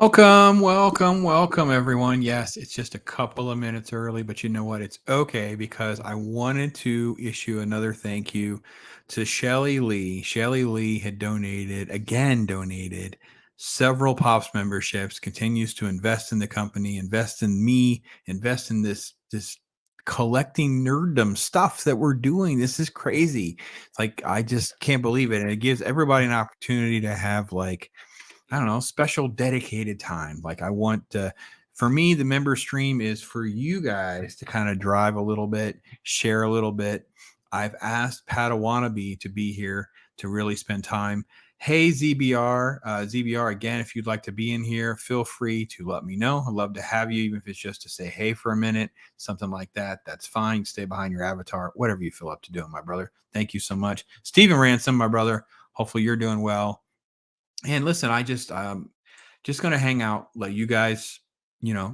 Welcome, everyone. Yes, it's just a couple of minutes early, but you know what? It's okay because I wanted to issue another thank you to Shelly Lee. Shelly Lee had donated several Pops memberships, continues to invest in the company, invest in me, invest in this collecting nerddom stuff that we're doing. This is crazy. It's like I just can't believe it. And it gives everybody an opportunity to have I don't know, special dedicated time. Like I want to, for me, the member stream is for you guys to kind of drive a little bit, share a little bit. I've asked Padawannabe to be here to really spend time. Hey, ZBR, again, if you'd like to be in here, feel free to let me know. I'd love to have you, even if it's just to say hey for a minute, something like that. That's fine. Stay behind your avatar, whatever you feel up to doing, my brother. Thank you so much. Stephen Ransom, my brother. Hopefully you're doing well. And listen, I just gonna hang out, let you guys,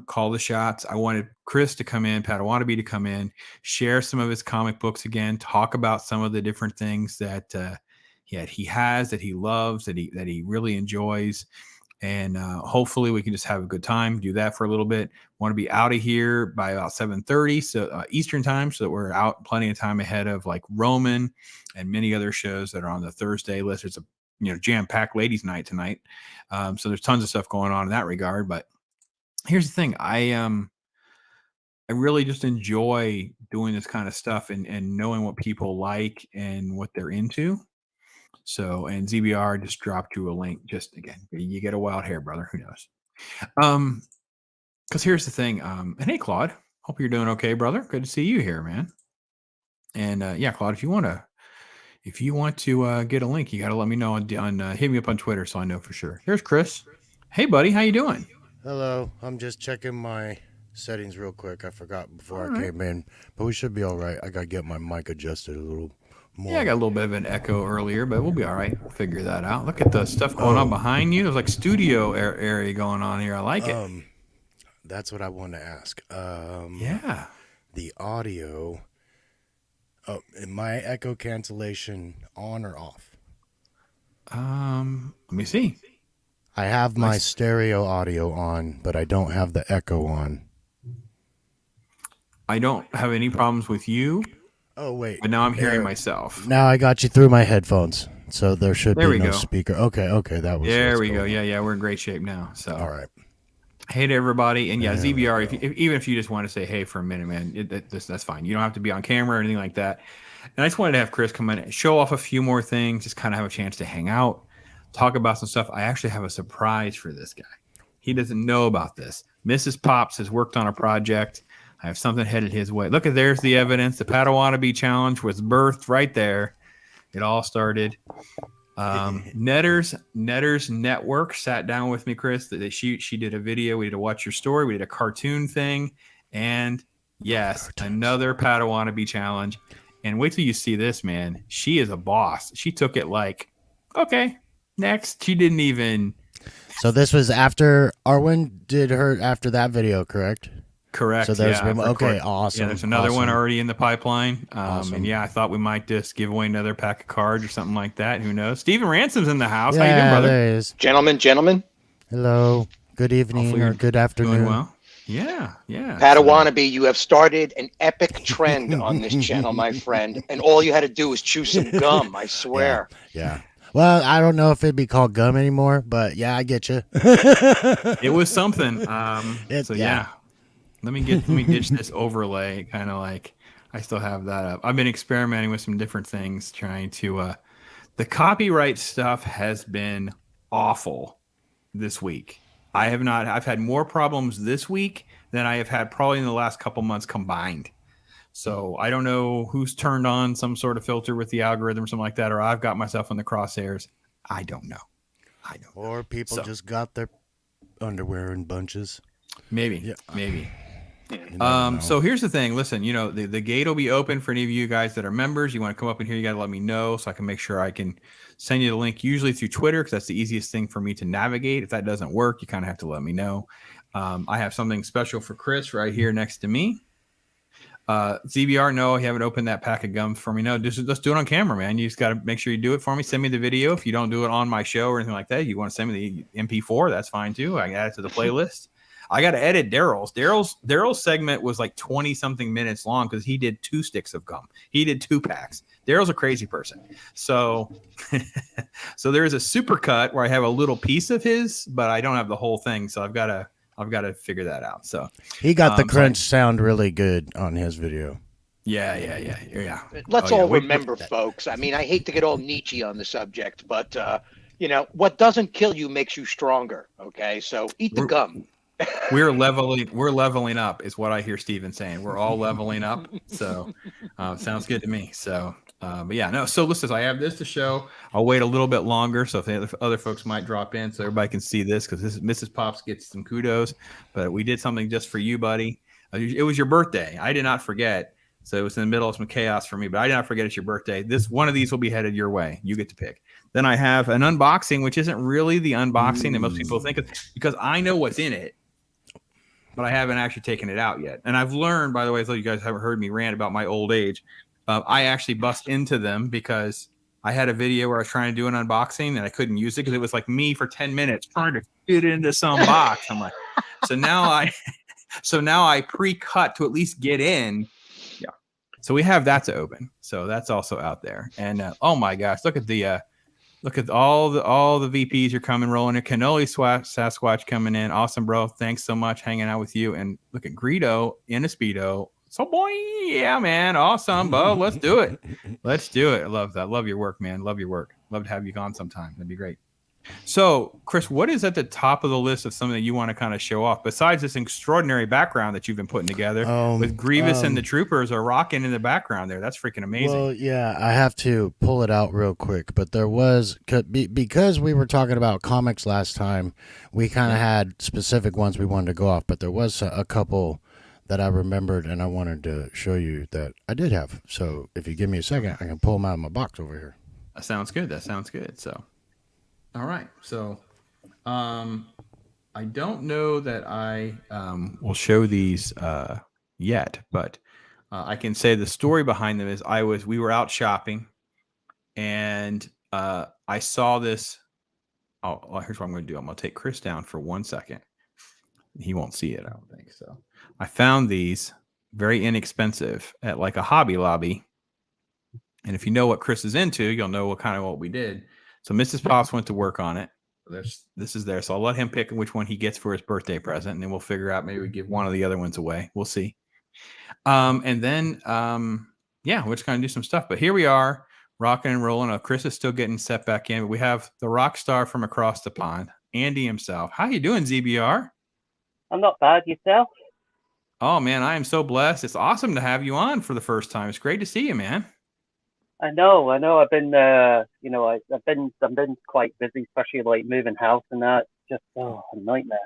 call the shots. I wanted Chris to come in, Padawannabe to come in, share some of his comic books again, talk about some of the different things that he has, that he loves, that he really enjoys. And hopefully we can just have a good time, do that for a little bit. Want to be out of here by about 7:30 so Eastern time, so that we're out plenty of time ahead of like Roman and many other shows that are on the Thursday list. There's a jam-packed ladies night tonight, so there's tons of stuff going on in that regard. But here's the thing, I really just enjoy doing this kind of stuff and knowing what people like and what they're into. So, and ZBR just dropped you a link. Just again, you get a wild hair, brother. Who knows? Because here's the thing. And hey, Claude, hope you're doing okay, brother. Good to see you here, man. And yeah, Claude, if you want to get a link, you got to let me know on hit me up on Twitter so I know for sure. Here's Chris. Hey, buddy, how you doing? Hello. I'm just checking my settings real quick. I forgot before I came in, but we should be all right. I got to get my mic adjusted a little more. Yeah, I got a little bit of an echo earlier, but we'll be all right. We'll figure that out. Look at the stuff going on behind you. There's like studio area going on here. I like it. That's what I wanted to ask. Yeah. The audio. Oh, my echo cancellation on or off? Let me see. I have my stereo audio on, but I don't have the echo on. I don't have any problems with you. Oh, wait. But now I'm hearing myself. Now I got you through my headphones, so there should be no go. speaker. Okay, that was. There we go. Yeah, we're in great shape now. So. All right. Hey to everybody, and yeah, ZBR. Even if you just want to say hey for a minute, man, that's fine. You don't have to be on camera or anything like that. And I just wanted to have Chris come in, show off a few more things, just kind of have a chance to hang out, talk about some stuff. I actually have a surprise for this guy. He doesn't know about this. Mrs. Pops has worked on a project. I have something headed his way. Look at there's the evidence. The Padawannabe challenge was birthed right there. It all started. Netters Network sat down with me, Chris. She did a video. We did a watch your story. We did a cartoon thing, and yes, another Padawannabe challenge. And wait till you see this, man. She is a boss. She took it like, okay, next. She didn't even. So this was after Arwen did her after that video, correct? Correct. So there's okay, awesome. Yeah, there's another one already in the pipeline. Awesome. And yeah, I thought we might just give away another pack of cards or something like that. Who knows? Stephen Ransom's in the house. Yeah, how you doing, brother? There he is. Gentlemen. Hello. Good evening or good afternoon. Doing well. Yeah. Padawannabe, you have started an epic trend on this channel, my friend. And all you had to do was chew some gum, I swear. Yeah. Well, I don't know if it'd be called gum anymore, but yeah, I get you. It was something. Yeah. Let me ditch this overlay. Kind of like I still have that up. I've been experimenting with some different things, trying to. The copyright stuff has been awful this week. I've had more problems this week than I have had probably in the last couple months combined. So I don't know who's turned on some sort of filter with the algorithm or something like that, or I've got myself in the crosshairs. I don't know. Or people just got their underwear in bunches. Maybe. So here's the thing. Listen, the gate will be open for any of you guys that are members. You want to come up in here, you got to let me know so I can make sure I can send you the link, usually through Twitter, because that's the easiest thing for me to navigate. If that doesn't work, you kind of have to let me know. I have something special for Chris right here next to me. ZBR, no, you haven't opened that pack of gum for me. No, let's do it on camera, man. You just got to make sure you do it for me. Send me the video. If you don't do it on my show or anything like that, you want to send me the MP4, that's fine too. I can add it to the playlist. I got to edit Daryl's. Daryl's segment was like 20 something minutes long because he did 2 sticks of gum. He did 2 packs. Daryl's a crazy person. So, so there is a super cut where I have a little piece of his, but I don't have the whole thing. So I've got to figure that out. So he got the crunch sound really good on his video. Yeah. Let's all remember, folks. I mean, I hate to get all Nietzsche on the subject, but you know, what doesn't kill you makes you stronger. Okay, so eat the gum. We're leveling up, is what I hear Steven saying. We're all leveling up. So sounds good to me. So, but yeah, no. So listen, I have this to show. I'll wait a little bit longer, so if other folks might drop in, so everybody can see this, because this Mrs. Pops gets some kudos. But we did something just for you, buddy. It was your birthday. I did not forget. So it was in the middle of some chaos for me, but I did not forget it's your birthday. One of these will be headed your way. You get to pick. Then I have an unboxing, which isn't really the unboxing that most people think of, because I know what's in it, but I haven't actually taken it out yet. And I've learned, by the way, though you guys haven't heard me rant about my old age, I actually bust into them because I had a video where I was trying to do an unboxing and I couldn't use it because it was like me for 10 minutes trying to fit into some box. I'm like, so now I pre-cut to at least get in. Yeah. So we have that to open. So that's also out there. And oh my gosh, look at all the VPs are coming, rolling in. Cannoli Sasquatch coming in. Awesome, bro. Thanks so much hanging out with you. And look at Greedo in a Speedo. So boy, yeah, man. Awesome, Bo. Let's do it. Let's do it. I love that. Love your work, man. Love your work. Love to have you on sometime. That'd be great. So, Chris, what is at the top of the list of something that you want to kind of show off besides this extraordinary background that you've been putting together with Grievous and the Troopers are rocking in the background there? That's freaking amazing. Well, yeah, I have to pull it out real quick, but there was, because we were talking about comics last time, we kind of had specific ones we wanted to go off, but there was a couple that I remembered and I wanted to show you that I did have. So if you give me a second, I can pull them out of my box over here. That sounds good. So, all right. So, I don't know that I will show these yet, but I can say the story behind them is we were out shopping and I saw this. Here's what I'm going to do. I'm going to take Chris down for 1 second. He won't see it, I don't think. So I found these very inexpensive at like a Hobby Lobby. And if you know what Chris is into, you'll know what we did. So Mrs. Pops went to work on it. This is there. So I'll let him pick which one he gets for his birthday present. And then we'll figure out, maybe we give one of the other ones away. We'll see. And then, we're just going to do some stuff. But here we are, rocking and rolling. Chris is still getting set back in. But we have the rock star from across the pond, Andy himself. How you doing, ZBR? I'm not bad. Yourself? Oh, man, I am so blessed. It's awesome to have you on for the first time. It's great to see you, man. I know. I've been, I've been quite busy, especially like moving house and that. Just a nightmare.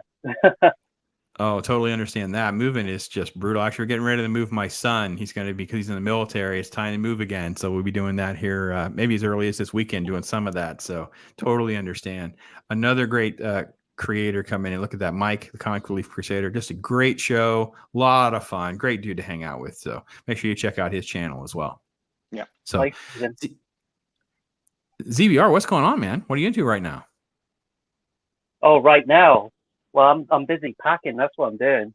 Oh, totally understand that. Moving is just brutal. Actually, we're getting ready to move my son. Because he's in the military. It's time to move again. So we'll be doing that here, maybe as early as this weekend, doing some of that. So totally understand. Another great creator coming in. Look at that, Mike, the Comic Relief Crusader. Just a great show. A lot of fun. Great dude to hang out with. So make sure you check out his channel as well. Yeah. So ZBR, what's going on, man? What are you into right now? Oh, right now. Well, I'm busy packing. That's what I'm doing.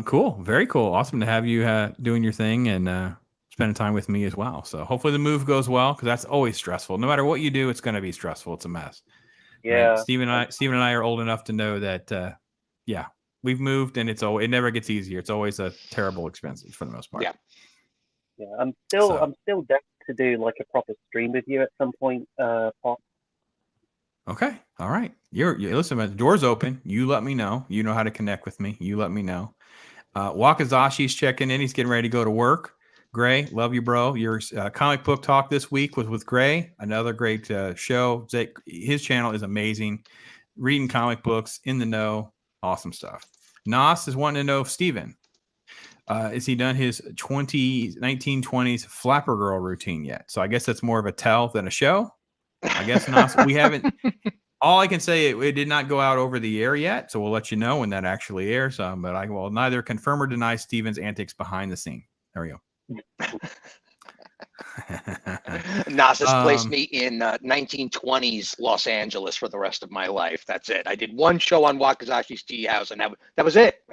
Cool. Very cool. Awesome to have you doing your thing and spending time with me as well. So hopefully the move goes well, because that's always stressful. No matter what you do, it's going to be stressful. It's a mess. Yeah. Right? Steven and I are old enough to know that, we've moved and it never gets easier. It's always a terrible expense for the most part. Yeah. Yeah. I'm still down to do like a proper stream with you at some point, Pop. Okay. All right. You're listen, man, the door's open. You let me know. You know how to connect with me. You let me know. Wakazashi's checking in. He's getting ready to go to work. Gray, love you, bro. Your comic book talk this week was with Gray. Another great show. His channel is amazing. Reading comic books, in the know. Awesome stuff. Nas is wanting to know, Steven, has he done his 1920s Flapper Girl routine yet? So I guess that's more of a tell than a show. I guess Nas, we haven't. All I can say, it did not go out over the air yet, so we'll let you know when that actually airs. But I will neither confirm or deny Steven's antics behind the scene. There we go. Nas has placed me in 1920s Los Angeles for the rest of my life. That's it. I did one show on Wakazashi's Tea House, and that was it.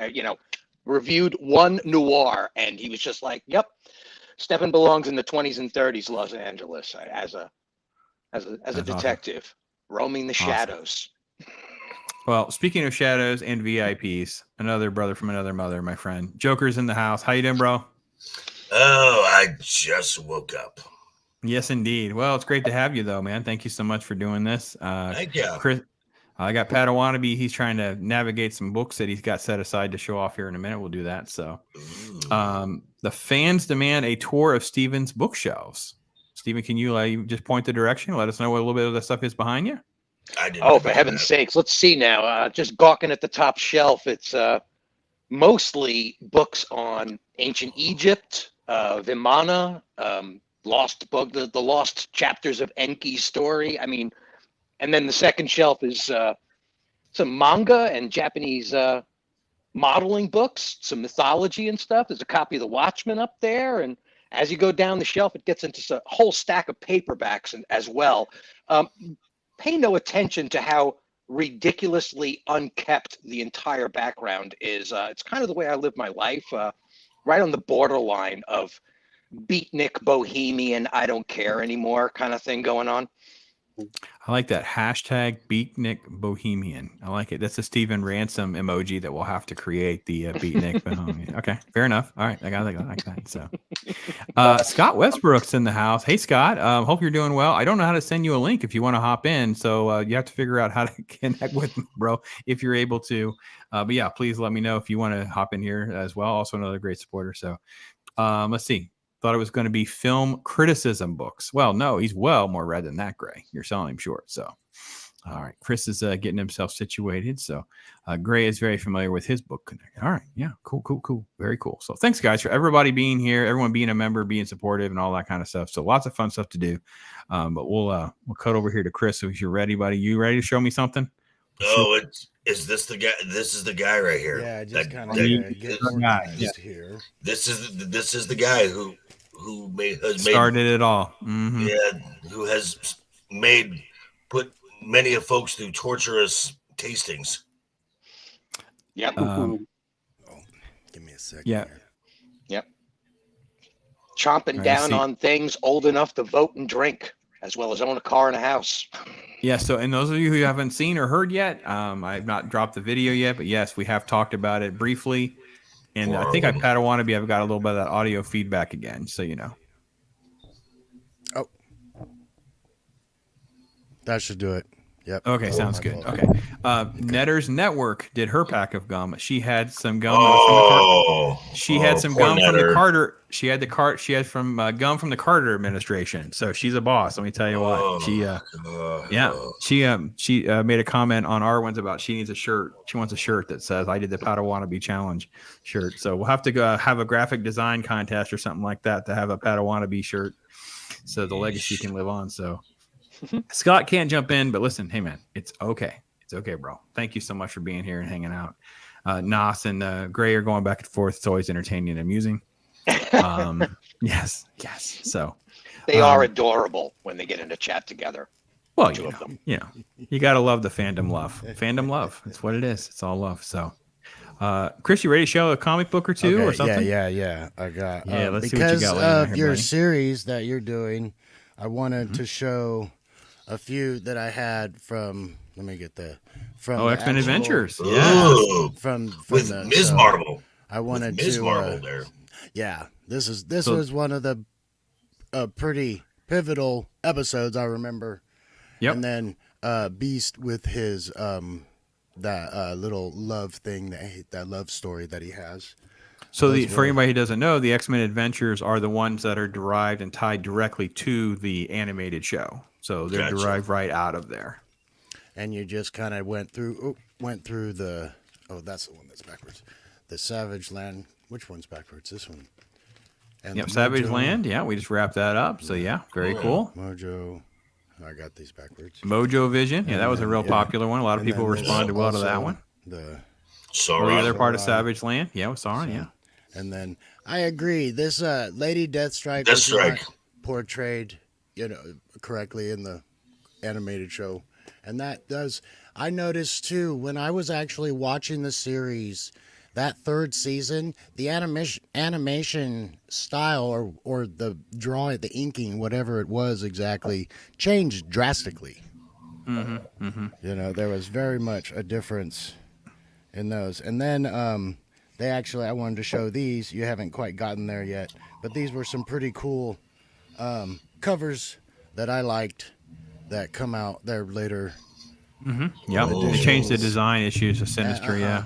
Reviewed one noir, and he was just like, "Yep, Stephen belongs in the 20s and 30s Los Angeles as a detective, roaming the shadows." Well, speaking of shadows and VIPs, another brother from another mother, my friend Joker's in the house. How you doing, bro? Oh, I just woke up. Yes, indeed. Well, it's great to have you, though, man. Thank you so much for doing this. Thank you. Chris, I got Padawannabe. He's trying to navigate some books that he's got set aside to show off here in a minute. We'll do that. So, the fans demand a tour of Steven's bookshelves. Steven, can you just point the direction? Let us know what a little bit of the stuff is behind you. Oh, for heaven's sakes. Let's see now. Just gawking at the top shelf. It's mostly books on ancient Egypt, Vimana, lost book, the lost chapters of Enki's story. I mean, and then the second shelf is some manga and Japanese modeling books, some mythology and stuff. There's a copy of The Watchmen up there, and as you go down the shelf, it gets into a whole stack of paperbacks as well. Pay no attention to how ridiculously unkept the entire background is. It's kind of the way I live my life, right on the borderline of beatnik bohemian, I don't care anymore kind of thing going on. I like that hashtag beatnik bohemian. I like it. That's a Steven Ransom emoji that we'll have to create, the beatnik bohemian. Okay, fair enough. All right, I like that. So Scott Westbrook's in the house. Hey, Scott, hope you're doing well. I don't know how to send you a link if you want to hop in, so you have to figure out how to connect with me, bro, if you're able to. But yeah, please let me know if you want to hop in here as well. Also another great supporter. So let's see. Thought it was going to be film criticism books. Well, no, he's well more read than that, Gray. You're selling him short. So, all right. Chris is getting himself situated. So, Gray is very familiar with his book connect. All right. Yeah. Cool. Very cool. So, thanks, guys, for everybody being here, everyone being a member, being supportive, and all that kind of stuff. So, lots of fun stuff to do. But we'll cut over here to Chris. So, if you're ready, buddy, you ready to show me something? Oh, is this the guy? This is the guy right here. Yeah, just kind of get organized here. This is the guy who started it all. Mm-hmm. Yeah, who has put many of folks through torturous tastings. Yep. Give me a second. Yeah. Yep. Chomping down on things old enough to vote and drink, as well as own a car and a house. Yeah, so and those of you who haven't seen or heard yet, I've not dropped the video yet, but yes, we have talked about it briefly. And I think I Padawannabe, I've got a little bit of that audio feedback again, so you know. Oh. That should do it. Yep. Okay, sounds good. Okay. Netter's Network did her pack of gum. She had some gum had some gum from the Carter. She had from gum from the Carter administration. So she's a boss. Let me tell you what. She made a comment on our ones about she needs a shirt. She wants a shirt that says "I did the Padawannabe challenge" shirt. So we'll have to go have a graphic design contest or something like that to have a Padawannabe shirt, so the legacy can live on. So. Scott can't jump in, but listen, hey man, it's okay. It's okay, bro. Thank you so much for being here and hanging out. Nas and Gray are going back and forth. It's always entertaining and amusing. Yes. So they are adorable when they get into chat together. Well, you know, you gotta love the fandom love. Fandom love. It's what it is. It's all love. So Chris, you ready to show a comic book or two or something? Yeah. I got let's see what you got. Because of your series that you're doing, I wanted to show a few that I had from. Let me get from X-Men Adventures. Yeah, from with Ms. Marvel. I wanted Ms. to. Marvel there. Yeah, this was one of the pretty pivotal episodes I remember. Yep. And then Beast with his that little love thing that love story that he has. So for anybody who doesn't know, the X-Men Adventures are the ones that are derived and tied directly to the animated show. So they're derived right out of there. And you just kind of went through the. Oh, that's the one that's backwards. The Savage Land. Which one's backwards? This one. And Savage Land. Yeah, we just wrapped that up. So yeah, very cool. Mojo. I got these backwards. Mojo Vision. Yeah, that was a real popular one. A lot of people responded well to that one. The other part of Savage Land. Yeah, with Sauron, yeah. And then I agree. This Lady Deathstrike was not portrayed, correctly in the animated show. And that does, I noticed too, when I was actually watching the series, that third season, the animation style or the drawing, the inking, whatever it was exactly, changed drastically. There was very much a difference in those. And then I wanted to show these. You haven't quite gotten there yet, but these were some pretty cool covers that I liked that come out there later. Yeah, they changed the design issues of Sinister, yeah.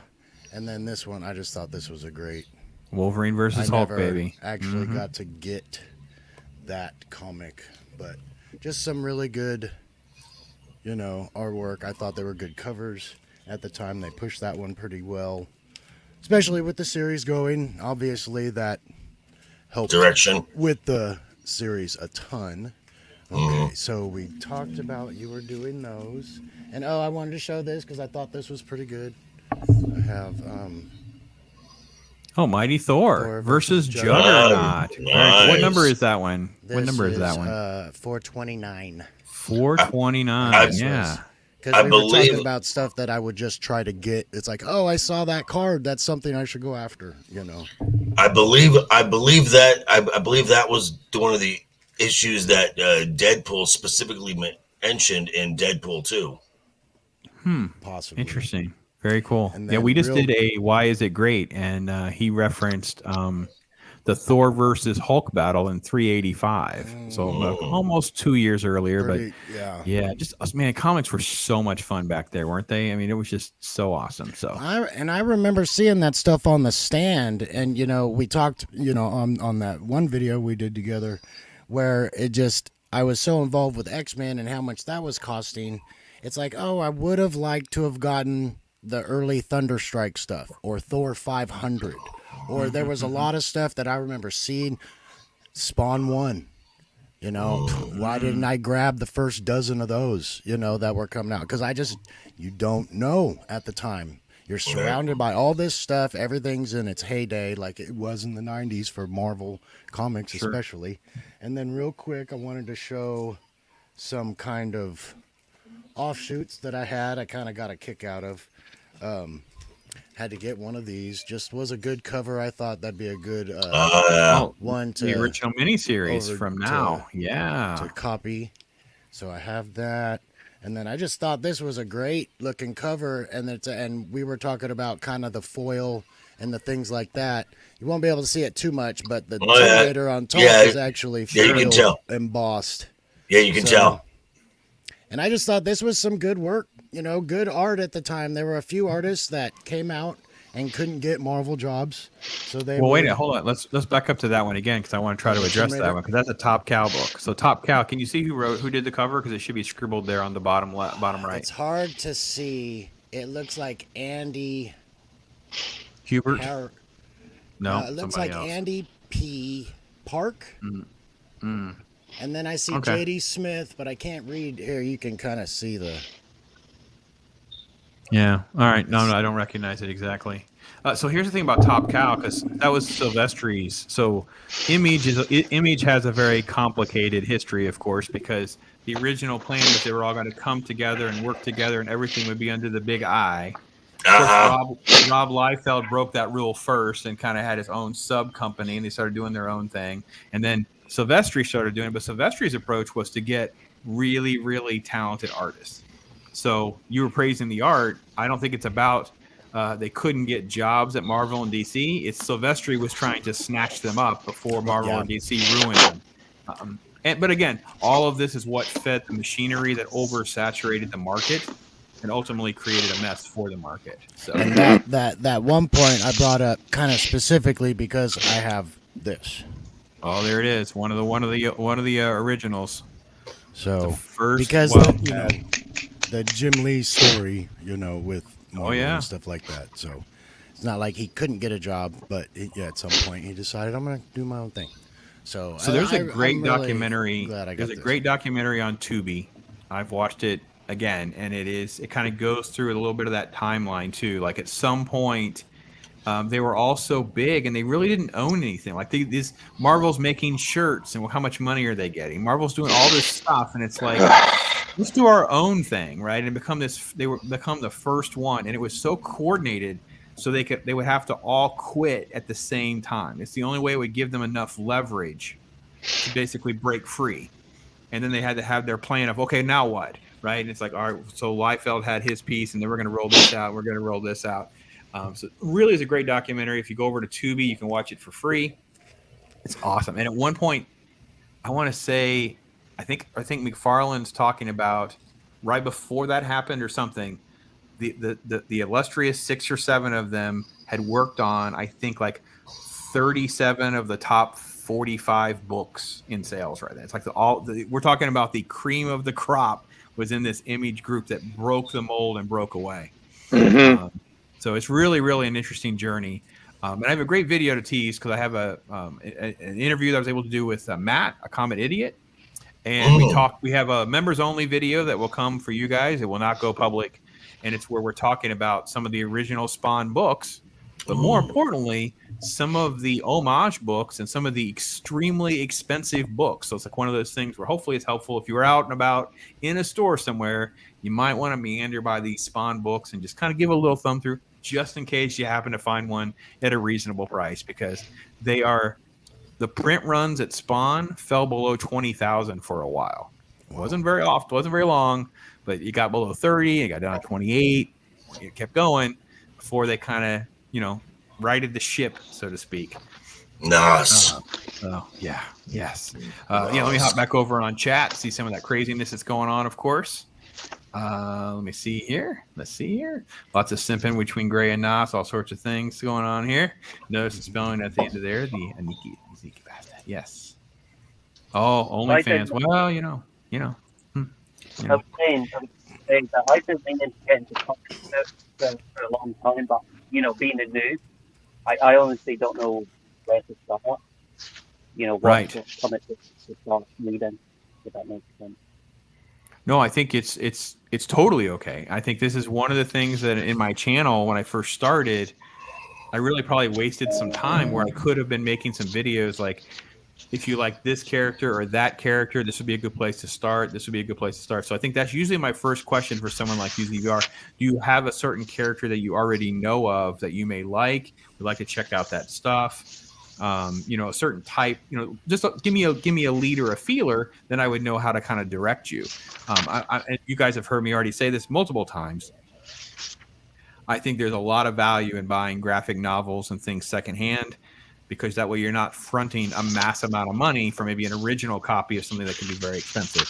And then this one, I just thought this was a great Wolverine versus Hulk, baby. Actually got to get that comic, but just some really good, artwork. I thought they were good covers at the time. They pushed that one pretty well, especially with the series going. Obviously, that helped direction with the series a ton. Okay, so we talked about you were doing those, and I wanted to show this because I thought this was pretty good. I have Mighty Thor versus Juggernaut. Nice. What number is that one? What number is that one? 429. 429. Yeah. Because we were talking about stuff that I would just try to get. It's like, I saw that card. That's something I should go after. I believe that was one of the issues that Deadpool specifically mentioned in Deadpool 2. Possibly. Interesting. Very cool. Yeah, we just did a Why Is It Great? And he referenced the Thor versus Hulk battle in 385. So almost 2 years earlier. Comics were so much fun back there, weren't they? I mean, it was just so awesome. So I remember seeing that stuff on the stand, and we talked, on that one video we did together, where I was so involved with X-Men and how much that was costing. It's like, I would have liked to have gotten the early Thunderstrike stuff or Thor 500, or there was a lot of stuff that I remember seeing. Spawn 1, why didn't I grab the first dozen of those, that were coming out? Because you don't know at the time. You're surrounded by all this stuff. Everything's in its heyday like it was in the 90s for Marvel Comics especially. And then real quick, I wanted to show some kind of offshoots that I had. I kind of got a kick out of. Had to get one of these. Just was a good cover. I thought that'd be a good one to the original miniseries from now. To copy. So I have that. And then I just thought this was a great looking cover, and we were talking about kind of the foil and the things like that. You won't be able to see it too much, but the Terminator on top is actually foil embossed. Yeah, you can tell. And I just thought this was some good work, good art at the time. There were a few artists that came out and couldn't get Marvel jobs, so they. Well, wait a minute, hold on. Let's back up to that one again because I want to try to address that one because that's a Top Cow book. So Top Cow, can you see who did the cover? Because it should be scribbled there on the bottom right. It's hard to see. It looks like Andy Hubert. No, it looks like else. Andy P. Park. And then I see J.D. Smith, but I can't read here. You can kind of see the. Yeah. All right. No, I don't recognize it exactly. So here's the thing about Top Cow, because that was Silvestri's. So Image has a very complicated history, of course, because the original plan was they were all going to come together and work together, and everything would be under the big I. Rob Liefeld broke that rule first and kind of had his own sub company, and they started doing their own thing. And then Silvestri started doing it, but Silvestri's approach was to get really, really talented artists. So you were praising the art. I don't think it's about they couldn't get jobs at Marvel and DC. It's Silvestri was trying to snatch them up before Marvel and DC ruined them. But again, all of this is what fed the machinery that oversaturated the market and ultimately created a mess for the market. So and that one point I brought up kind of specifically because I have this. Oh, there it is. One of the originals. So the first, because the Jim Lee story, with Marvel and stuff like that. So it's not like he couldn't get a job, but at some point he decided I'm going to do my own thing. So there's a great documentary. There's a great documentary on Tubi I've watched it again, and it kind of goes through a little bit of that timeline too. Like at some point, they were all so big, and they really didn't own anything. Like these Marvel's making shirts, and how much money are they getting? Marvel's doing all this stuff, and it's like, let's do our own thing, right? And become this. Become the first one, and it was so coordinated, so they would have to all quit at the same time. It's the only way it would give them enough leverage to basically break free. And then they had to have their plan of, okay, now what, right? And it's like, all right, so Liefeld had his piece, and then we're going to roll this out. We're going to roll this out. So it really is a great documentary. If you go over to Tubi, you can watch it for free. It's awesome. And at one point, I want to say, I think McFarlane's talking about right before that happened or something. The illustrious 6 or 7 of them had worked on, I think, like 37 of the top 45 books in sales right now. It's like we're talking about the cream of the crop was in this Image group that broke the mold and broke away. Mm-hmm. So it's really, really an interesting journey. And I have a great video to tease because I have an interview that I was able to do with Matt, a Comet Idiot. And we have a members only video that will come for you guys. It will not go public. And it's where we're talking about some of the original Spawn books, but more importantly, some of the homage books and some of the extremely expensive books. So it's like one of those things where hopefully it's helpful. If you were out and about in a store somewhere, you might want to meander by these Spawn books and just kind of give a little thumb through just in case you happen to find one at a reasonable price, because the print runs at Spawn fell below 20,000 for a while. It wasn't very often, wasn't very long, but it got below 30, it got down to 28, it kept going before they kind of, righted the ship, so to speak. Nice. Yeah. Yes. Let me hop back over on chat, see some of that craziness that's going on, of course. Let me see here. Let's see here. Lots of simping between Gray and Nas, all sorts of things going on here. Notice the spelling at the end of there, the Aniki bastard. Yes. Oh, OnlyFans. Well, I was saying that I've been meaning to get into comics for a long time, but being a noob, I honestly don't know where to start. What Right. comics to start reading, if that makes sense. No, I think it's totally okay. I think this is one of the things that in my channel when I first started, I really probably wasted some time where I could have been making some videos like, if you like this character or that character, this would be a good place to start. This would be a good place to start. So I think that's usually my first question for someone like you, ZVR. Do you have a certain character that you already know of that you may like? Would like to check out that stuff? A certain type. Just give me a lead or a feeler, then I would know how to kind of direct you. And you guys have heard me already say this multiple times. I think there's a lot of value in buying graphic novels and things secondhand, because that way you're not fronting a mass amount of money for maybe an original copy of something that can be very expensive.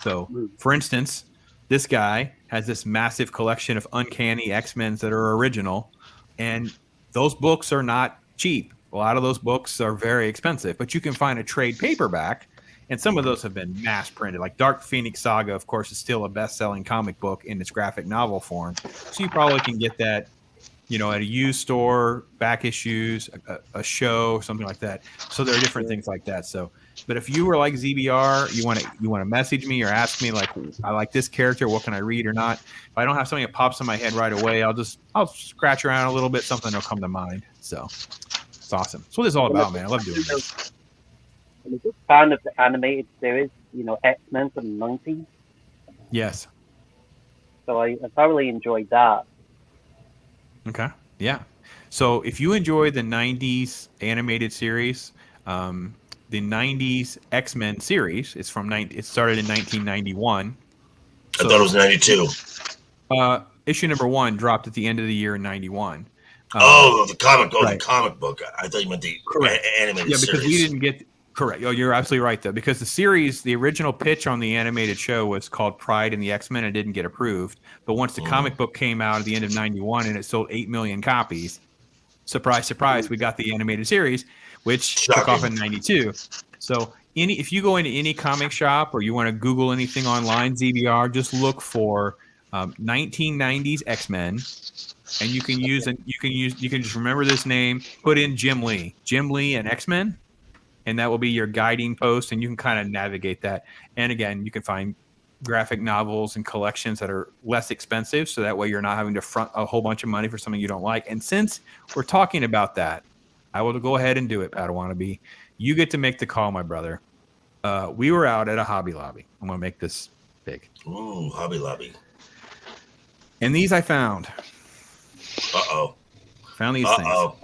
So, for instance, this guy has this massive collection of Uncanny X-Men that are original, and those books are not cheap. A lot of those books are very expensive, but you can find a trade paperback, and some of those have been mass printed. Like Dark Phoenix Saga, of course, is still a best-selling comic book in its graphic novel form. So you probably can get that at a used store, back issues, a show, something like that. So there are different things like that. So, but if you were like ZBR, you want to message me or ask me like, I like this character, what can I read or not? If I don't have something that pops in my head right away, I'll scratch around a little bit, something will come to mind. So it's awesome. That's what it's all about, man. I love doing this. I'm a big fan of the animated series, X-Men from the 90s. Yes. So I thoroughly enjoyed that. Okay. Yeah. So if you enjoy the 90s animated series, the 90s X-Men series, it started in 1991. I thought it was 92. Issue number 1 dropped at the end of the year in 91. The comic. Right. The comic book. I thought you meant the animated series. Yeah, because we didn't get correct. Oh, you're absolutely right though, because the original pitch on the animated show was called Pride and the X-Men and didn't get approved. But once the comic book came out at the end of 91 and it sold 8 million copies, surprise, surprise, we got the animated series, which took off in 92. So if you go into any comic shop or you want to Google anything online, ZBR, just look for 1990s X-Men. And you can just remember this name, put in Jim Lee and X-Men, and that will be your guiding post, and you can kind of navigate that. And again, you can find graphic novels and collections that are less expensive, so that way you're not having to front a whole bunch of money for something you don't like. And since we're talking about that, I will go ahead and do it, Padawannabe. You get to make the call, my brother. We were out at a Hobby Lobby. I'm going to make this big. Ooh, Hobby Lobby. And these I found. Uh-oh. Found these things. Uh-oh.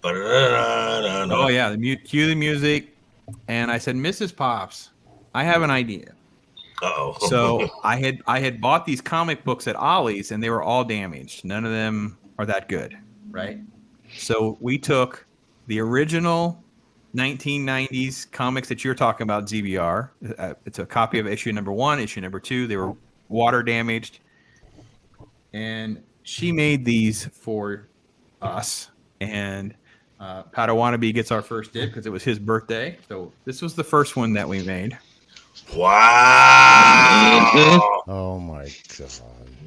Oh, yeah. Cue the music. And I said, Mrs. Pops, I have an idea. Uh-oh. So I had bought these comic books at Ollie's, and they were all damaged. None of them are that good, right? So we took the original 1990s comics that you're talking about, ZBR. It's a copy of issue number 1, issue number 2. They were water damaged. And she made these for us. And Padawannabe gets our first dib because it was his birthday. So this was the first one that we made. Wow. Oh my god.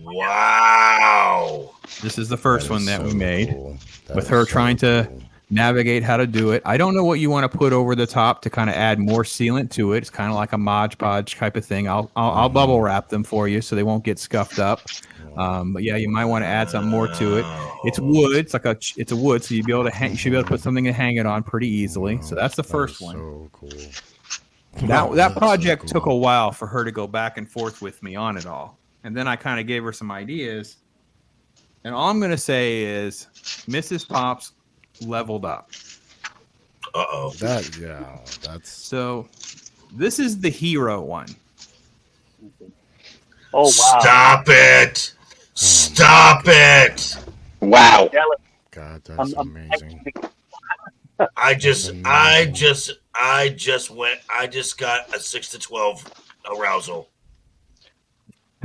Wow. This is the first one that we made cool. with her trying to navigate how to do it. I don't know what you want to put over the top to kind of add more sealant to it. It's kind of like a Mod Podge type of thing. I'll bubble wrap them for you so they won't get scuffed up. But yeah, you might want to add some more to it. It's wood. It's a wood, so you should be able to put something to hang it on pretty easily. So that's the first one. So cool. That project took a while for her to go back and forth with me on it all. And then I kind of gave her some ideas. And all I'm going to say is Mrs. Pops leveled up. Uh-oh. That's So this is the hero one. Oh, wow. Stop it. Stop it. Wow. God, that's amazing. I just got a 6 to 12 arousal.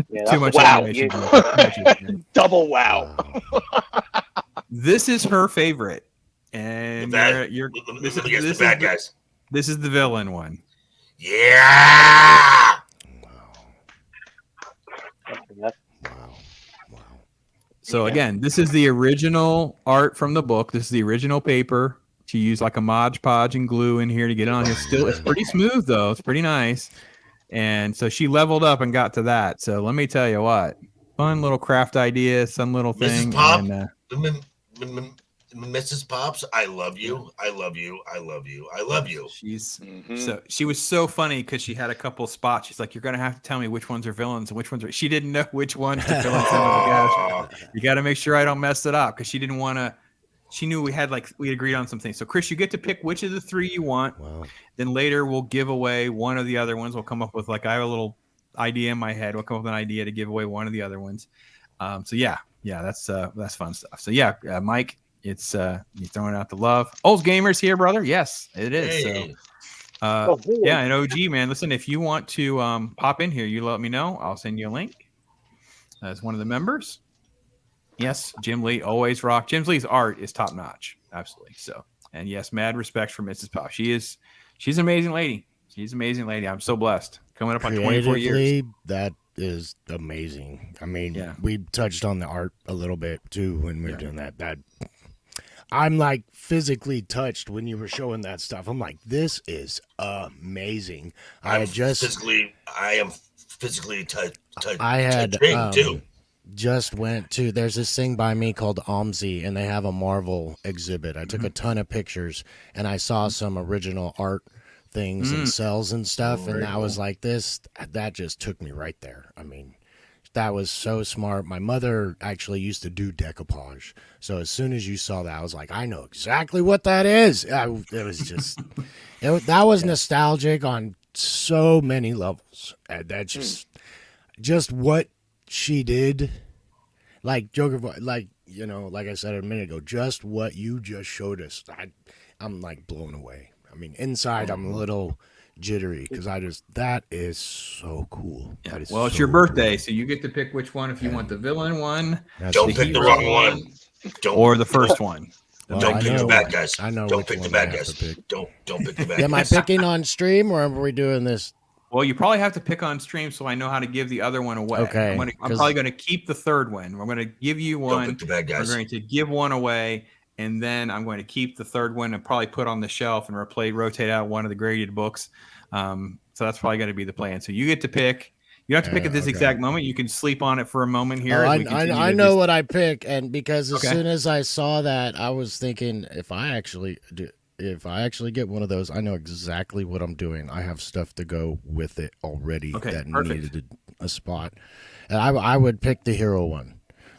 Yeah, Too much wow. animation. Double wow. This is her favorite. And Let you're me guess the bad guys. This is the villain one. Yeah. Wow. So again, this is the original art from the book. This is the original paper. She used like a Mod Podge and glue in here to get it on here. It's pretty smooth though. It's pretty nice. And so she leveled up and got to that. So let me tell you what, fun little craft idea, some little thing. Mrs. Pop, And, Mrs. Pops, I love you. I love you. I love you. I love you. She was so funny because she had a couple spots. She's like, "You're gonna have to tell me which ones are villains and which ones are." She didn't know which ones to fill in some of the gaps. You got to make sure I don't mess it up because she didn't want to. She knew we agreed on some things. So Chris, you get to pick which of the 3 you want. Wow. Then later we'll give away one of the other ones. We'll come up with I have a little idea in my head. We'll come up with an idea to give away one of the other ones. So yeah, that's fun stuff. So yeah, Mike, it's you throwing out the love. Old Gamers here, brother. Yes, it is. Hey. So yeah, and OG man, listen, if you want to pop in here, you let me know. I'll send you a link as one of the members. Yes, Jim Lee always rock. Jim Lee's art is top notch, absolutely. So, and yes, mad respect for Mrs. Pop. She's an amazing lady. She's an amazing lady. I'm so blessed. Coming up on 24 years. That is amazing. I mean, Yeah. we touched on the art a little bit too when we were doing that. I'm like physically touched when you were showing that stuff. I'm like, this is amazing. I am physically touched. I had too. just went to, there's this thing by me called OMSI, and they have a Marvel exhibit. I took a ton of pictures, and I saw some original art things and cells and stuff, and I was like, that just took me right there. I mean, that was so smart. My mother actually used to do decoupage, so as soon as you saw that, I was like, I know exactly what that is. It was just, that was nostalgic on so many levels. That just what she did, like Joker, like I said a minute ago, just what you just showed us. I'm like blown away. I mean, inside I'm a little jittery because that is so cool. Yeah. Well, it's your birthday, so you get to pick which one if you want the villain one. Don't pick the wrong one. Or the first one. Don't pick the bad guys. I know. Don't pick the bad guys. Don't pick the bad guys. Am I picking on stream or are we doing this? Well, you probably have to pick on stream so I know how to give the other one away. Okay. I'm probably going to keep the third one. I'm going to give you one. Don't pick the bad guys. We're going to give one away, and then I'm going to keep the third one and probably put on the shelf and rotate out one of the graded books. So that's probably got to be the plan. So you get to pick. You don't have to pick at this Okay. exact moment. You can sleep on it for a moment here. Oh, as we continue I to know just- what I pick, and because as Okay. soon as I saw that, I was thinking if I actually get one of those, I know exactly what I'm doing. I have stuff to go with it already Okay, that perfect. needed a spot, and I would pick the hero one.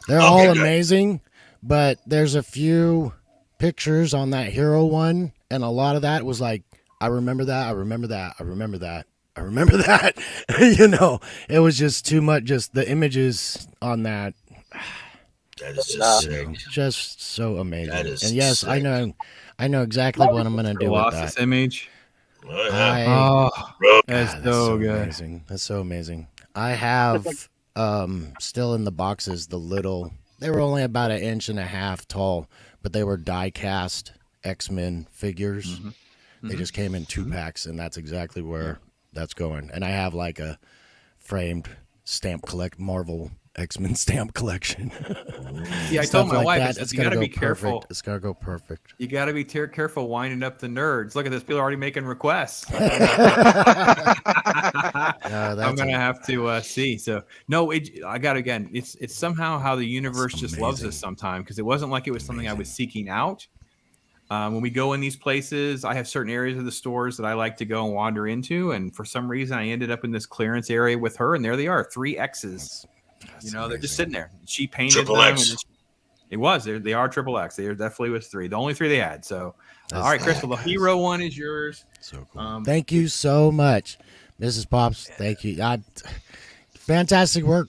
They're Okay, all good. amazing, but there's a few pictures on that hero one, and a lot of that was like, I remember that, I remember that, I remember that. I remember that. You know, it was just too much. Just the images on that, That is just sick. just so amazing. That is And yes, sick. I know exactly what I'm gonna do with Colossus that. image. Oh, yeah. Oh, Bro, that's God, so good. amazing. That's so amazing. I have still in the boxes the little. They were only about 1.5 inches tall, but they were die cast X-Men figures. They just came in 2-packs, and that's exactly where that's going. And I have like a framed Marvel X-Men stamp collection. Yeah, I Stuff told my like wife, that. I said, It's you gotta got to go be careful. perfect. It's gotta go perfect. You got to be careful winding up the nerds. Look at this. People are already making requests. I'm going to have to see. So, no, I got again. It's somehow how the universe just loves us amazing. sometimes, because it wasn't like it was something I was seeking out. When we go in these places, I have certain areas of the stores that I like to go and wander into. And for some reason, I ended up in this clearance area with her. And there they are, 3 X's. That's They're just amazing. sitting there. She painted Triple them. X. And it was. They are triple X. There definitely was 3. The only 3 they had. So, That's all right, Crystal, the guys. hero one is yours. So cool. Thank you so much, Mrs. Pops. Thank you. Fantastic work.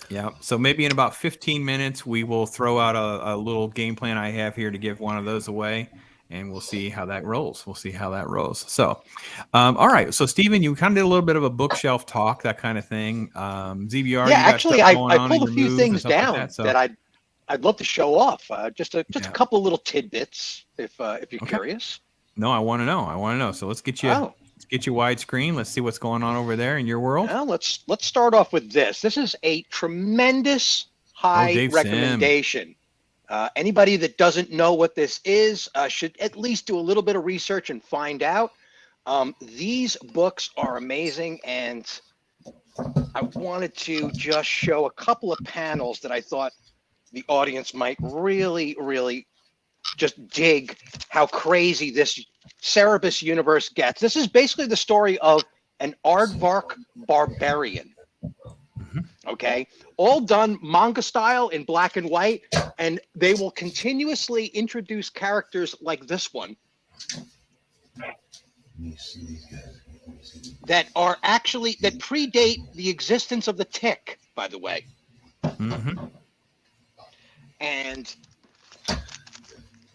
Yeah. So maybe in about 15 minutes, we will throw out a little game plan I have here to give one of those away, and we'll see how that rolls. So, all right. So, Steven, you kind of did a little bit of a bookshelf talk, that kind of thing. ZBR, Yeah, you got actually, stuff I going on in pulled a your few moves and things stuff like down that. So, that I'd love to show off. Just a Yeah. couple of little tidbits, if you're Okay. curious. no, I want to know. So let's get you widescreen. Let's see what's going on over there in your world. Well, let's start off with this. This is a tremendous high Dave recommendation. Anybody that doesn't know what this is should at least do a little bit of research and find out. These books are amazing, and I wanted to just show a couple of panels that I thought the audience might really, really just dig how crazy this Cerebus universe gets. This is basically the story of an aardvark barbarian. Okay, all done manga style in black and white, and they will continuously introduce characters like this one that are actually that predate the existence of the tick, by the way. And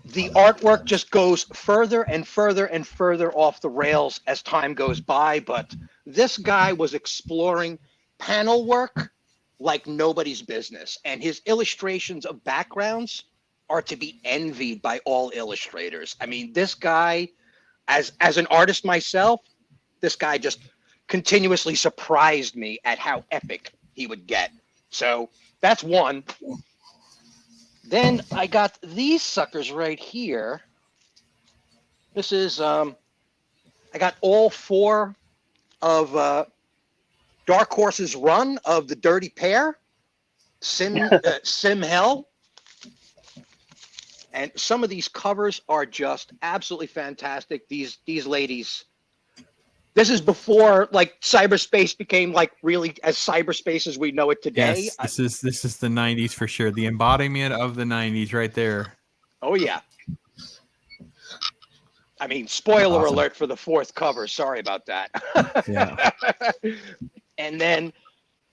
the artwork just goes further and further and further off the rails as time goes by, but this guy was exploring panel work like nobody's business, and his illustrations of backgrounds are to be envied by all illustrators. I mean, this guy, as an artist myself, this guy just continuously surprised me at how epic he would get. So that's one. Then I got these suckers right here. This is I got all 4 of Dark Horse's run of the Dirty Pair, Sim Hell, and some of these covers are just absolutely fantastic. These ladies. This is before like cyberspace became like really as cyberspace as we know it today. Yes, this is the 90s for sure. The embodiment of the 90s right there. Oh yeah. I mean, spoiler Awesome. alert for the 4th cover. Sorry about that. Yeah. And then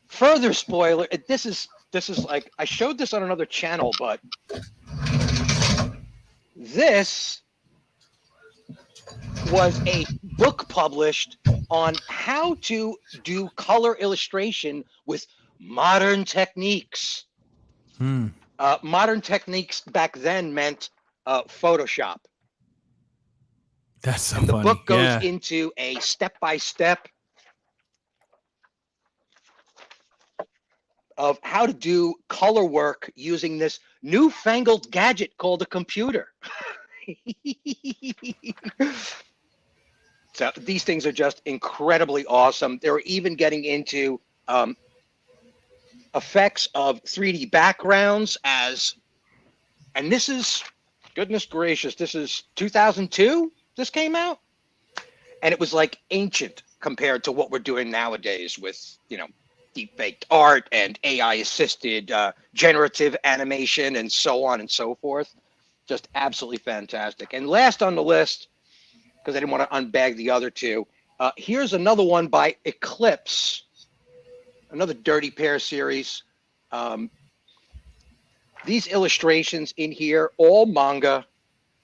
further spoiler, this is like, I showed this on another channel, but this was a book published on how to do color illustration with modern techniques. Modern techniques back then meant Photoshop. That's so And the funny. book goes Yeah. into a step-by-step of how to do color work using this newfangled gadget called a computer. So these things are just incredibly awesome. They're even getting into effects of 3D backgrounds and this is, goodness gracious, this is 2002 this came out? And it was like ancient compared to what we're doing nowadays with, deep faked art and AI assisted generative animation and so on and so forth. Just absolutely fantastic. And last on the list, because I didn't want to unbag the other two, here's another one by Eclipse, another Dirty Pair series. These illustrations in here, all manga.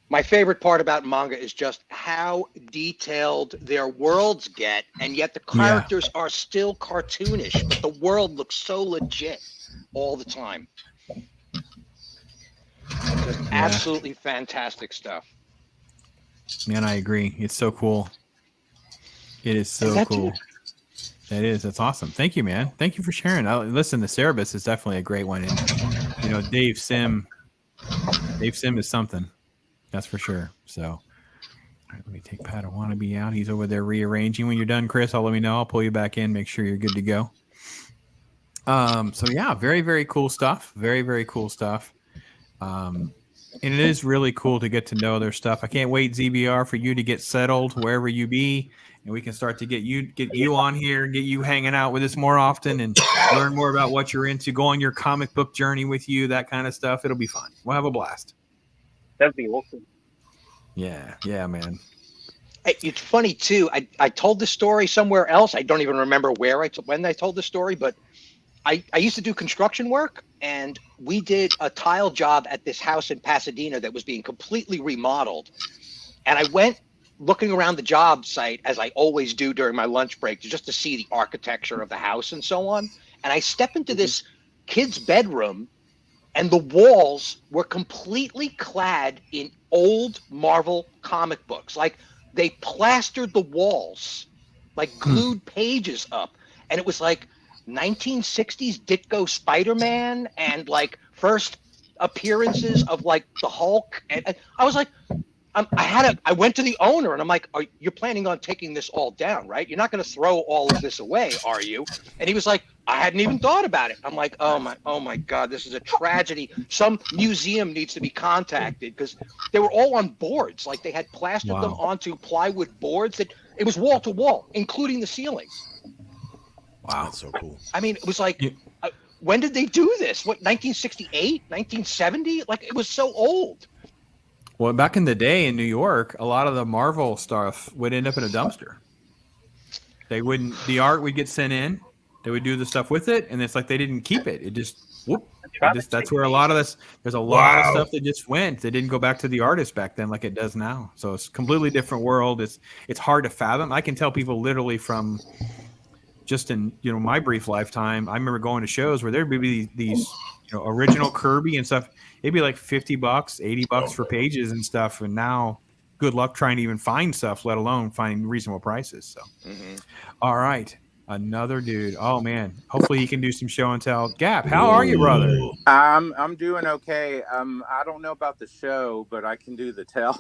My favorite part about manga is just how detailed their worlds get, and yet the characters are still cartoonish, but the world looks so legit all the time. Just absolutely fantastic stuff. Man, I agree. It's so cool. It is so cool. It is. That's awesome. Thank you, man. Thank you for sharing. Listen, the Cerebus is definitely a great one. And, Dave Sim is something. That's for sure. So, all right, let me take Padawannabe out. He's over there rearranging. When you're done, Chris, let me know. I'll pull you back in, make sure you're good to go. So yeah, very, very cool stuff. Very, very cool stuff. And it is really cool to get to know their stuff. I can't wait, ZBR, for you to get settled wherever you be, and we can start to get you on here, get you hanging out with us more often, and learn more about what you're into. Go on your comic book journey with you, that kind of stuff. It'll be fun. We'll have a blast. That'd be awesome. Yeah, man. It's funny too. I told this story somewhere else. I don't even remember when I told the story, but I used to do construction work, and we did a tile job at this house in Pasadena that was being completely remodeled. And I went looking around the job site, as I always do during my lunch break, just to see the architecture of the house and so on. And I step into this kid's bedroom, and the walls were completely clad in old Marvel comic books. Like, they plastered the walls, like glued pages up. And it was like 1960s Ditko Spider-Man and like first appearances of like the Hulk. And I was like, I went to the owner and I'm like, you're planning on taking this all down, right? You're not going to throw all of this away, are you? And he was like, I hadn't even thought about it. I'm like, oh my God, this is a tragedy. Some museum needs to be contacted, because they were all on boards. Like, they had plastered them onto plywood boards that it was wall to wall, including the ceiling. Wow, that's so cool. I mean, it was like, when did they do this? What, 1968, 1970? Like, it was so old. Well, back in the day in New York, a lot of the Marvel stuff would end up in a dumpster. The art would get sent in, they would do the stuff with it, and it's like they didn't keep it. It just, that's where a lot of this, there's a lot of stuff that just went. They didn't go back to the artist back then like it does now. So it's a completely different world. It's hard to fathom. I can tell people literally from just in, my brief lifetime, I remember going to shows where there'd be these, original Kirby and stuff. It'd be like $50, $80 for pages and stuff. And now, good luck trying to even find stuff, let alone find reasonable prices. So, All right. Another dude. Oh man. Hopefully he can do some show and tell. Gap, how are you, brother? I'm doing okay. I don't know about the show, but I can do the tell.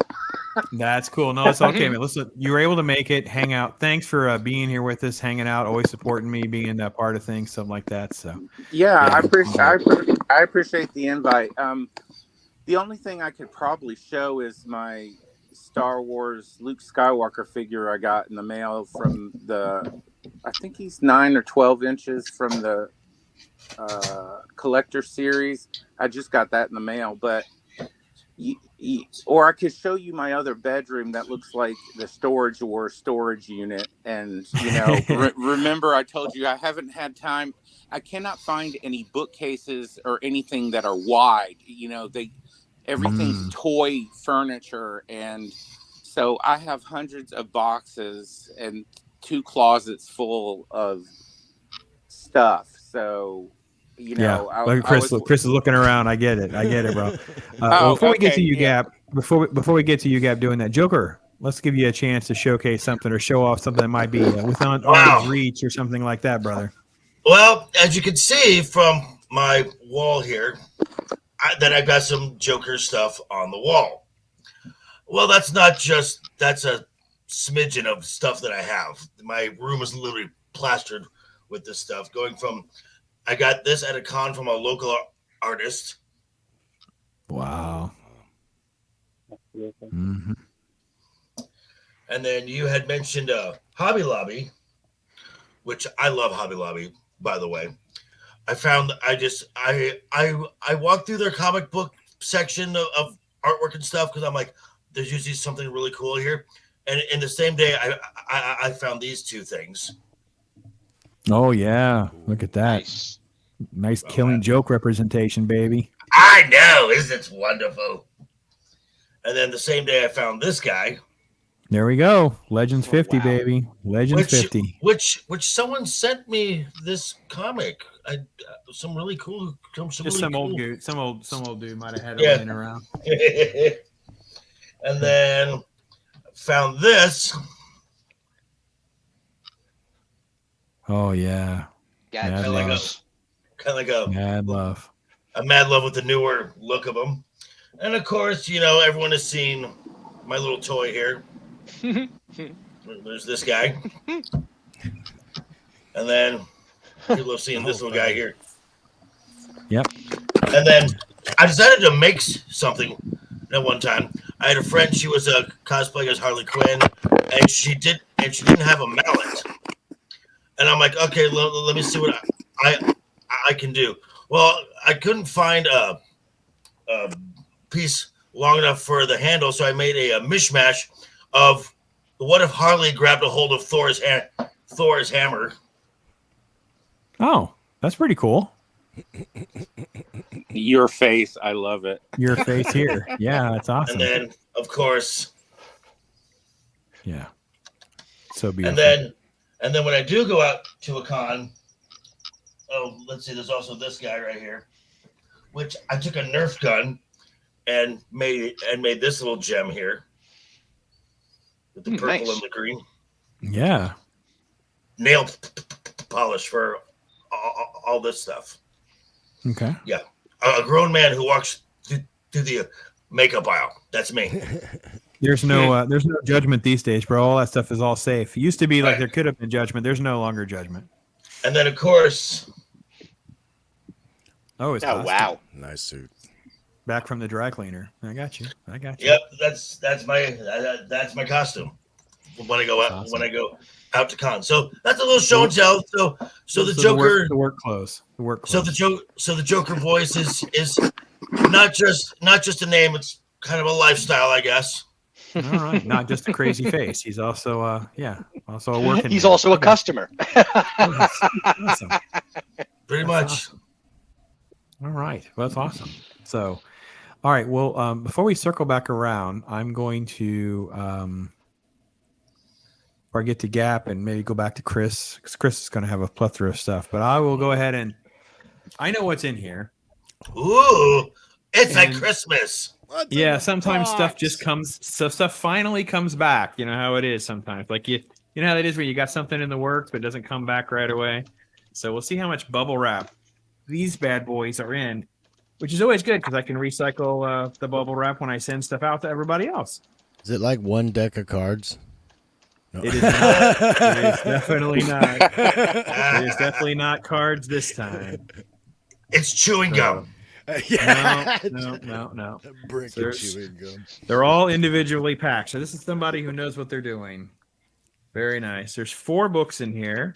That's cool. No, it's okay, man. Listen, you were able to make it, hang out. Thanks for being here with us, hanging out, always supporting me, being a part of things, something like that. So yeah. I appreciate the invite. The only thing I could probably show is my Star Wars Luke Skywalker figure I got in the mail from I think he's 9 or 12 inches from the collector series. I just got that in the mail, but or I could show you my other bedroom that looks like the Storage Wars storage unit. And remember I told you I haven't had time. I cannot find any bookcases or anything that are wide. Everything's toy furniture, and so I have hundreds of boxes and 2 closets full of stuff. So, Chris is looking around. I get it, bro. Before we get to you, Gap, before we get to you, Gap, doing that, Joker, let's give you a chance to showcase something or show off something that might be within arm's reach or something like that, brother. Well, as you can see from my wall here, I've got some Joker stuff on the wall. Well, that's a smidgen of stuff that I have. My room is literally plastered with this stuff. Going from, I got this at a con from a local artist. Wow. Absolutely. Mm-hmm. And then you had mentioned Hobby Lobby, which I love Hobby Lobby, by the way. I found I walked through their comic book section of artwork and stuff because I'm like, there's usually something really cool here. And in the same day, I found these two things. Oh yeah, look at that. Nice Killing Joke representation, baby. I know, isn't it wonderful? And then the same day, I found this guy. There we go. Legends 50, baby. Legends 50. Which someone sent me this comic. Some really cool. Some old dude might have had it laying around. And then found this. Oh yeah. Kind of like a mad love. A mad love with the newer look of them. And of course, everyone has seen my little toy here. There's this guy. And then people have seen this little guy here. Yep. And then I decided to make something at one time. I had a friend, she was a cosplaying as Harley Quinn, and she didn't have a mallet. And I'm like, okay, let me see what I can do. Well, I couldn't find a piece long enough for the handle, so I made a mishmash of what if Harley grabbed a hold of Thor's hammer. Oh, that's pretty cool. Your face, I love it. Your face here. Yeah, that's awesome. And then, of course, yeah, so beautiful. And then when I do go out to a con, let's see, there's also this guy right here, which I took a Nerf gun and made this little gem here with the purple and the green. Yeah. Nail polish for all this stuff. Okay. Yeah. A grown man who walks through the makeup aisle. That's me. There's no judgment these days, bro. All that stuff is all safe. It used to be like there could have been judgment. There's no longer judgment. And then, of course. Oh, wow. Nice suit. Back from the dry cleaner. I got you. Yep, that's my costume when I go out awesome. when I go out to con. So that's a little show and tell. So the Joker, the work clothes. So the Joker voice is not just a name. It's kind of a lifestyle, I guess. All right, not just a crazy face. He's also also a working. He's also a customer. Awesome. Pretty much. Awesome. All right, well, that's awesome. So, all right. Well, before we circle back around, I'm going to, before I get to Gap and maybe go back to Chris, because Chris is going to have a plethora of stuff. But I will go ahead and I know what's in here. Ooh, it's like Christmas. Yeah, sometimes stuff just comes. So stuff finally comes back. You know how it is sometimes. Like you know how it is when you got something in the works but it doesn't come back right away. So we'll see how much bubble wrap these bad boys are in. Which is always good because I can recycle the bubble wrap when I send stuff out to everybody else. Is it like one deck of cards? No. It is not. It is definitely not. It is definitely not cards this time. It's chewing gum. No. Brick and chewing gum. They're all individually packed. So this is somebody who knows what they're doing. Very nice. There's 4 books in here.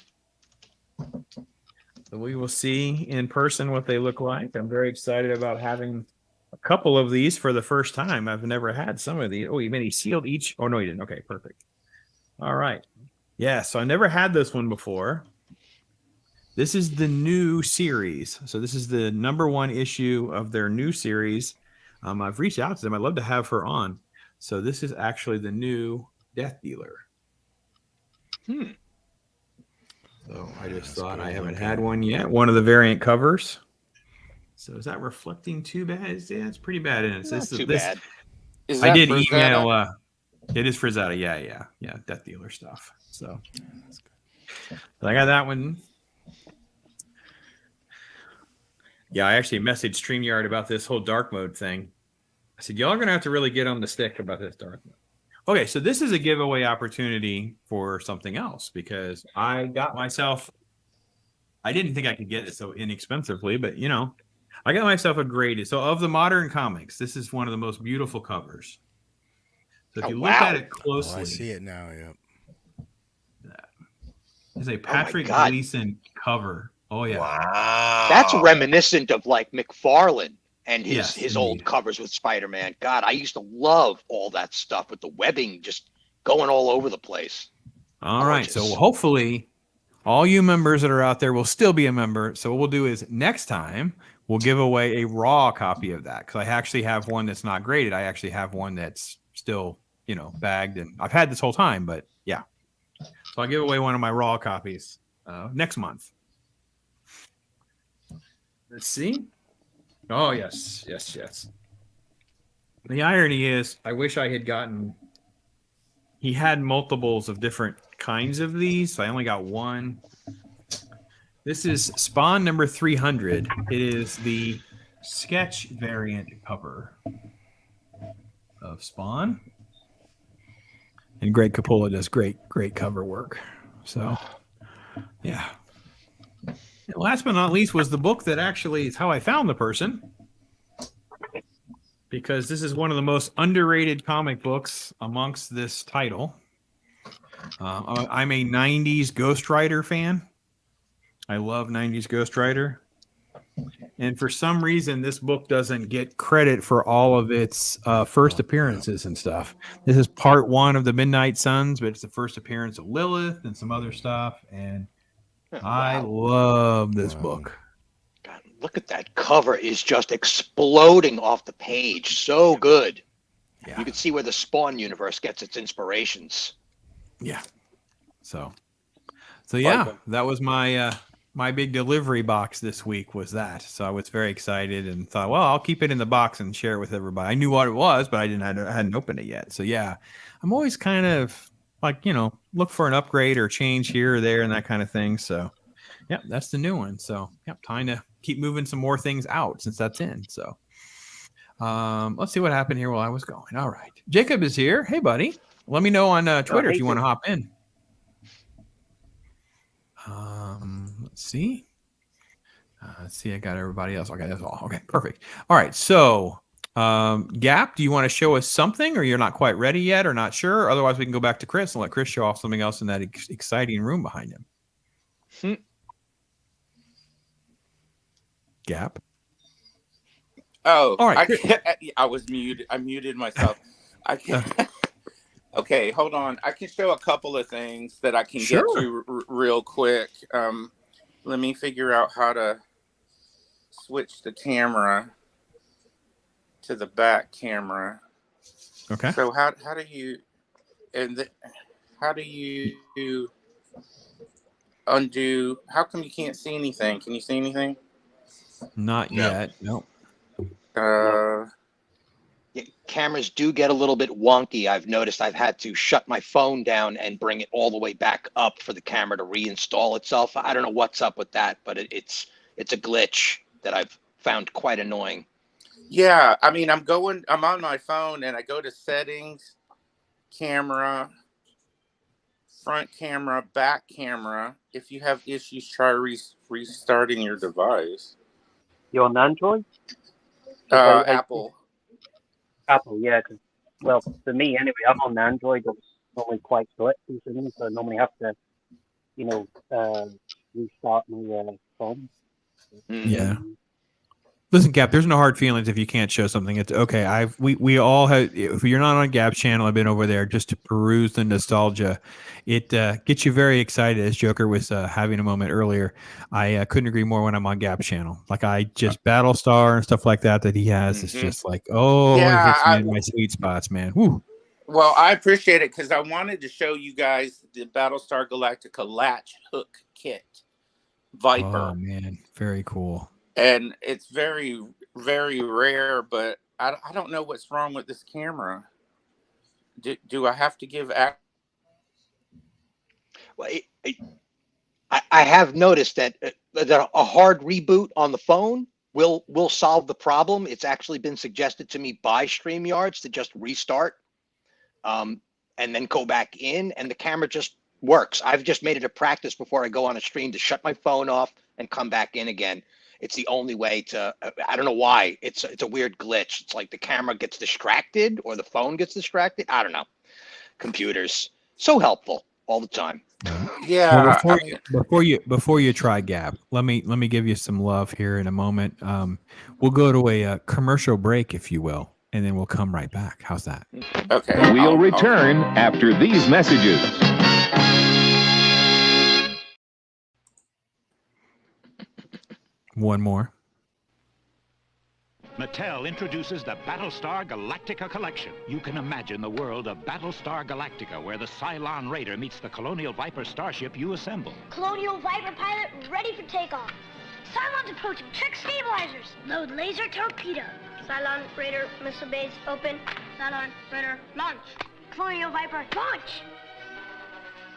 So we will see in person what they look like. I'm very excited about having a couple of these for the first time. I've never had some of these. Oh, you mean he sealed each? Oh, no, he didn't. Okay, perfect. All right. Yeah, so I never had this one before. This is the new series. So this is the #1 issue of their new series. I've reached out to them. I'd love to have her on. So this is actually the new Death Dealer. So I just thought I haven't had one yet. One of the variant covers. So is that reflecting too bad? Yeah, it's pretty bad. Isn't it? Not too bad. Is I that did Frazetta? email. It is Frazetta. Yeah. Death Dealer stuff. So I got that one. Yeah, I actually messaged StreamYard about this whole dark mode thing. I said, y'all are going to have to really get on the stick about this dark mode. Okay, so this is a giveaway opportunity for something else because I got myself. I didn't think I could get it so inexpensively, but you know, I got myself a graded. So of the modern comics, this is one of the most beautiful covers. So if Oh, you look at wow. it Oh, closely, I see it now. Yep. it's a Oh, my Patrick God. Gleason cover. Oh yeah, That's Wow. reminiscent of like McFarlane and yes, his old indeed. covers with Spider-Man. God, I used to love all that stuff with the webbing just going all over the place. All right, so Gorgeous. hopefully all you members that are out there will still be a member. So what we'll do is next time we'll give away a raw copy of that because I actually have one that's not graded. I actually have one that's still, you know, bagged, and I've had this whole time. But yeah, so I'll give away one of my raw copies next month. Let's see. Oh yes, yes, yes. The irony is, I wish I had gotten. He had multiples of different kinds of these. So I only got one. This is Spawn number 300. It is the sketch variant cover of Spawn. And Greg Capullo does great cover work. So, yeah. And last but not least was the book that actually is how I found the person. Because this is one of the most underrated comic books amongst this title. I'm a 90s Ghost Rider fan. I love 90s Ghost Rider. And for some reason, this book doesn't get credit for all of its first appearances and stuff. This is part one of the Midnight Suns, but it's the first appearance of Lilith and some other stuff. And I love this book. God, look at that cover is just exploding off the page. So good. Yeah. You can see where the Spawn universe gets its inspirations. Yeah. So yeah, that was my my big delivery box this week was that. So I was very excited and thought, well, I'll keep it in the box and share it with everybody. I knew what it was, but I hadn't opened it yet. So yeah, I'm always kind of like, you know, look for an upgrade or change here or there and that kind of thing. So yeah, that's the new one. So yeah, time to keep moving some more things out since that's in. So let's see what happened here while I was going. All right. Jacob is here. Hey, buddy. Let me know on Twitter if you want to hop in. Let's see. I got everybody else. Okay, that's all. Okay, perfect. All right. So, Gap, do you want to show us something, or you're not quite ready yet, or not sure? Otherwise, we can go back to Chris and let Chris show off something else in that exciting room behind him. Gap. Oh, all right. I was muted. I muted myself. I can't. Okay, hold on. I can show a couple of things that I can get to real quick. Let me figure out how to switch the camera to the back camera. Okay. So how do you how do you undo? How come you can't see anything? Can you see anything? Not yet. No. Cameras do get a little bit wonky. I've noticed I've had to shut my phone down and bring it all the way back up for the camera to reinstall itself. I don't know what's up with that, but it's a glitch that I've found quite annoying. Yeah, I mean, I'm on my phone and I go to settings, camera, front camera, back camera. If you have issues, try restarting your device. You're on Android? Apple. Apple, yeah. Well, for me anyway, I'm on Android. I'm normally quite quick, so I normally have to, restart my phone. Yeah. Listen, Gap, there's no hard feelings if you can't show something. It's okay. We all have. If you're not on Gap's channel, I've been over there just to peruse the nostalgia. It gets you very excited. As Joker was having a moment earlier, I couldn't agree more when I'm on Gap's channel. Like I just Battlestar and stuff like that he has. It's just like, it hits me in my sweet spots, man. Woo. Well, I appreciate it because I wanted to show you guys the Battlestar Galactica latch hook kit, Viper. Oh man, very cool. And it's very, very rare, but I don't know what's wrong with this camera. Do I have to give Well, I have noticed that a hard reboot on the phone will solve the problem. It's actually been suggested to me by StreamYards to just restart. and then go back in, and the camera just works. I've just made it a practice before I go on a stream to shut my phone off and come back in again. It's the only way to, I don't know why. It's a weird glitch. It's like the camera gets distracted or the phone gets distracted. I don't know. Computers, so helpful all the time. Yeah. Well, before you try Gab, let me give you some love here in a moment. We'll go to a commercial break, if you will, and then we'll come right back. How's that? Okay. We'll return after these messages. One more. Mattel introduces the Battlestar Galactica collection. You can imagine the world of Battlestar Galactica, where the Cylon Raider meets the Colonial Viper starship you assemble. Colonial Viper pilot ready for takeoff. Cylon's approaching. Check stabilizers. Load laser torpedo. Cylon Raider missile base open. Cylon Raider launch. Colonial Viper launch.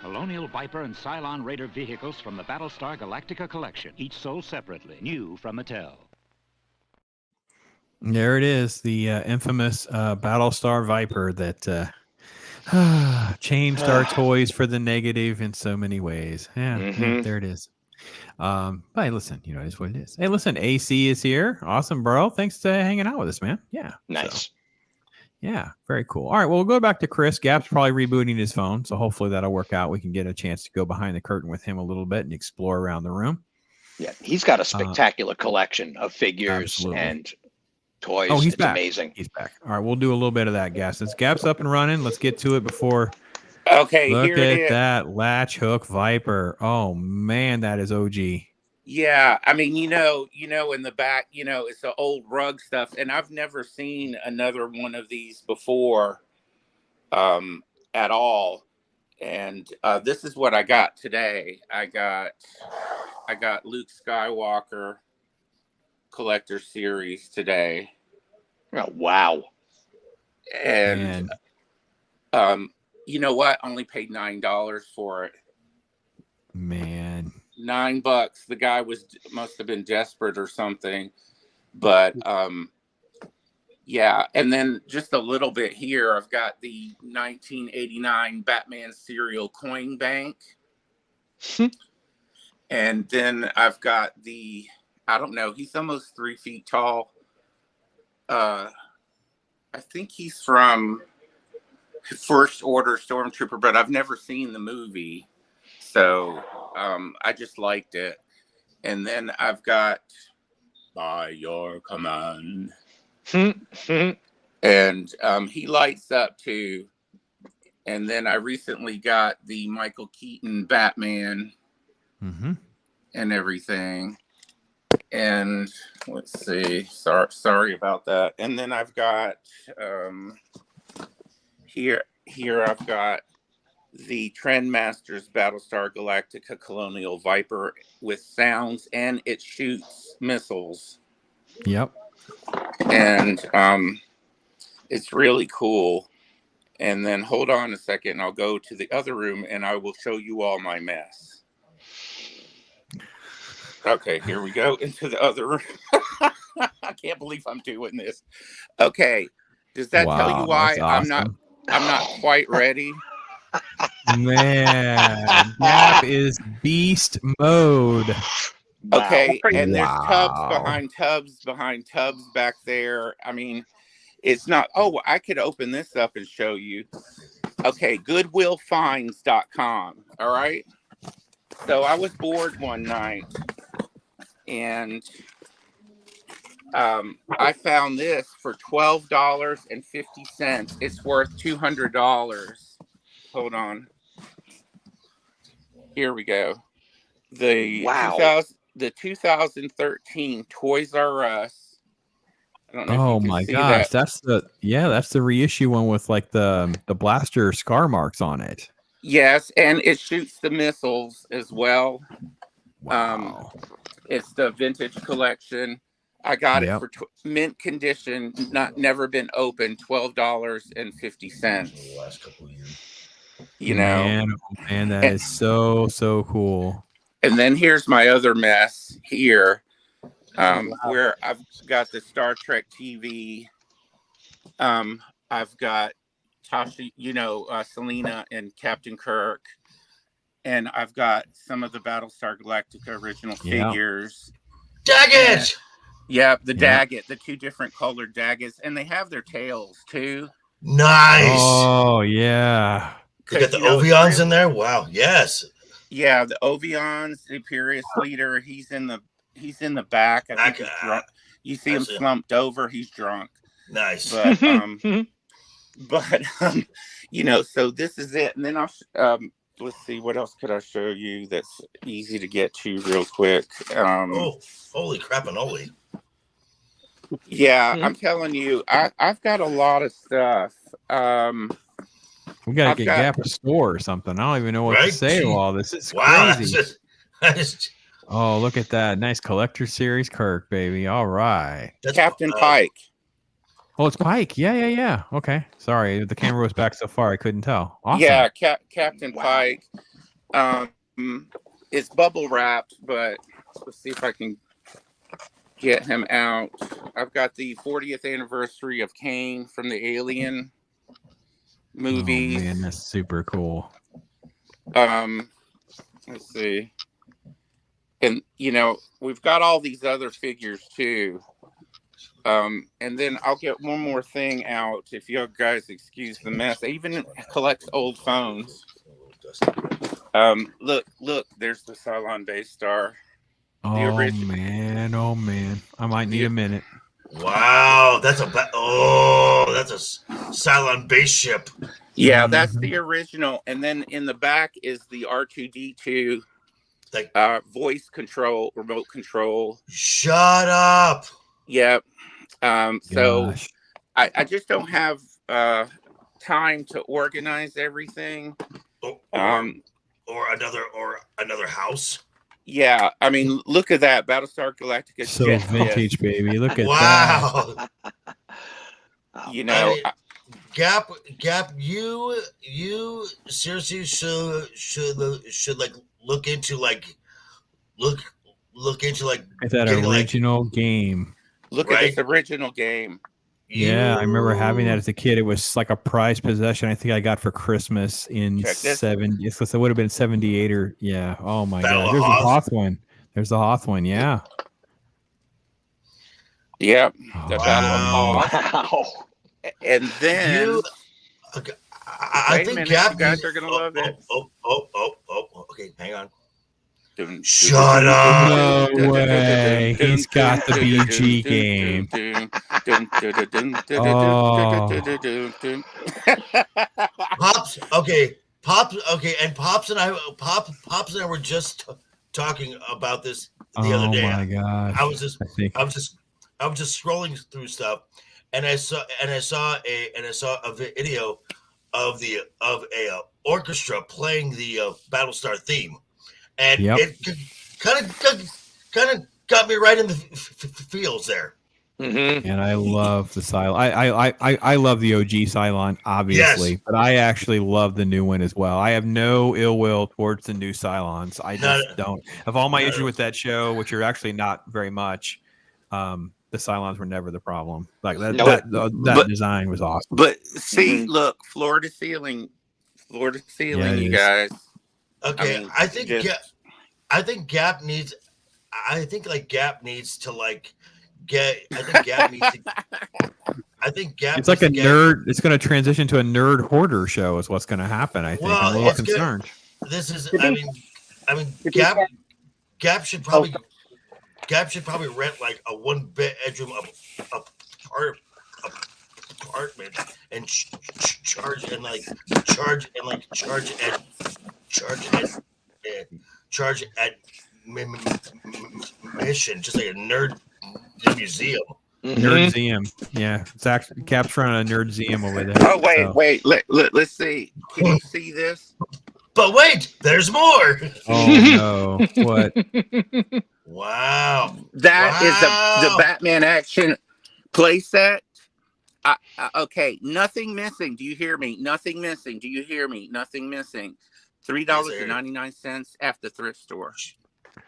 Colonial Viper and Cylon Raider vehicles from the Battlestar Galactica collection, each sold separately. New from Mattel. There it is, the infamous Battlestar Viper that changed our toys for the negative in so many ways. Yeah, there it is. But hey, listen, you know, it is what it is. Hey, listen, AC is here. Awesome, bro. Thanks to hanging out with us, man. Yeah. Nice. So, yeah, very cool. All right, well, we'll go back to Chris. Gap's probably rebooting his phone, so hopefully that'll work out. We can get a chance to go behind the curtain with him a little bit and explore around the room. Yeah, he's got a spectacular collection of figures absolutely. and toys. Oh, he's it's back. Amazing. He's back. All right, we'll do a little bit of that, Gap. Since Gap's up and running, let's get to it before. Okay, Look here it at is. that latch hook Viper. Oh man, that is OG. Yeah, I mean, you know, in the back, you know, it's the old rug stuff, and I've never seen another one of these before, at all. And this is what I got today. I got Luke Skywalker Collector Series today. Oh, wow. And you know what? Only paid $9 for it. Man. $9. The guy must have been desperate or something. But yeah, and then just a little bit here, I've got the 1989 Batman Serial Coin Bank. And then I've got I don't know, he's almost 3 feet tall. I think he's from First Order Stormtrooper, but I've never seen the movie. So I just liked it. And then I've got By Your Command. And he lights up too. And then I recently got the Michael Keaton Batman and everything. And let's see. Sorry about that. And then I've got here I've got the Trendmasters Battlestar Galactica Colonial Viper with sounds, and it shoots missiles. Yep. And it's really cool. And then hold on a second, I'll go to the other room and I will show you all my mess. Okay, here we go into the other room. I can't believe I'm doing this. Okay, does that tell you why awesome. I'm not quite ready? Man, Gap is beast mode. Okay, and there's tubs behind tubs back there. I mean, it's not. Oh, I could open this up and show you. Okay, goodwillfinds.com. All right. So I was bored one night, and I found this for $12.50. It's worth $200. Hold on. Here we go. The 2013 Toys R Us. I don't know Oh if you can my see gosh, that. that's the reissue one with like the blaster scar marks on it. Yes, and it shoots the missiles as well. Wow. It's the vintage collection. I got it for mint condition, never been opened, $12.50. The last couple of years. You know, man, that is so cool. And then here's my other mess here, where I've got the Star Trek TV. I've got Tasha, Selena and Captain Kirk, and I've got some of the Battlestar Galactica original figures. Daggett! Yeah, the Daggett, the 2 different colored Daggets, and they have their tails too. Nice. Oh yeah. You got the Ovions in there. Wow. Yes. Yeah, the Ovions, the Imperious leader. He's in the back. I think he's drunk. You see him slumped over. He's drunk. Nice. But so this is it, and then I'll let's see, what else could I show you that's easy to get to real quick. Holy crap-a-noli. Yeah, I'm telling you, I've got a lot of stuff. We gotta get Gap a store or something. I don't even know what to say to all this. It's crazy. Oh, look at that. Nice collector series Kirk, baby. All right. That's Captain Pike. Oh, it's Pike. Yeah. Okay. Sorry. The camera was back so far I couldn't tell. Awesome. Yeah, Captain Pike. It's bubble wrapped, but let's see if I can get him out. I've got the 40th anniversary of Kane from the Alien movies. Oh, man, that's super cool. Let's see. And, we've got all these other figures too. And then I'll get one more thing out if you guys excuse the mess. I even collect old phones. Look, there's the Cylon base star. Oh man. I might need a minute. Wow, that's a Cylon base ship. Yeah, that's the original. And then in the back is the R2D2 voice control, remote control. Shut up. Yep. So I just don't have time to organize everything. Or another house. Yeah, I mean, look at that Battlestar Galactica. So vintage, baby. Look at that. Wow. Gap. You seriously should like look into like at that original game. Look at this original game. Yeah, I remember having that as a kid. It was like a prized possession. I think I got for Christmas in 70. So it would have been 78 or Oh my God. There's the Hoth one. There's the Hoth one. Yeah. Yep. The Battle of Hoth. Wow. And then I think Gap, you guys are gonna love it. Okay, hang on. Shut up! No way. He's got the BG game. Pops, and Pops and I were just talking about this the other day. Oh my gosh. I was just scrolling through stuff, and I saw a video of a orchestra playing the Battlestar theme. And it kind of got me right in the feels there. Mm-hmm. And I love the Cylon. I love the OG Cylon, obviously, but I actually love the new one as well. I have no ill will towards the new Cylons. I just don't. Of all my issue with that show, which are actually not very much, the Cylons were never the problem. Like that design was awesome. But see, look, floor to ceiling, you guys. Okay, I think Gap needs to It's like a nerd. It's going to transition to a nerd hoarder show. Is what's going to happen. I think. Well, I'm a little concerned. This is. I mean, Gap should probably rent like a 1-bedroom apartment and charge at mission, just like a nerd museum. Nerdseum. Yeah, it's actually Cap's running a Nerdseum over there. Oh wait. Let's see. Can you see this? But wait, there's more. Oh no! What? Wow. That is the Batman action playset. Okay, nothing missing. Do you hear me? Nothing missing. Do you hear me? Nothing missing. $3.99 at the thrift store.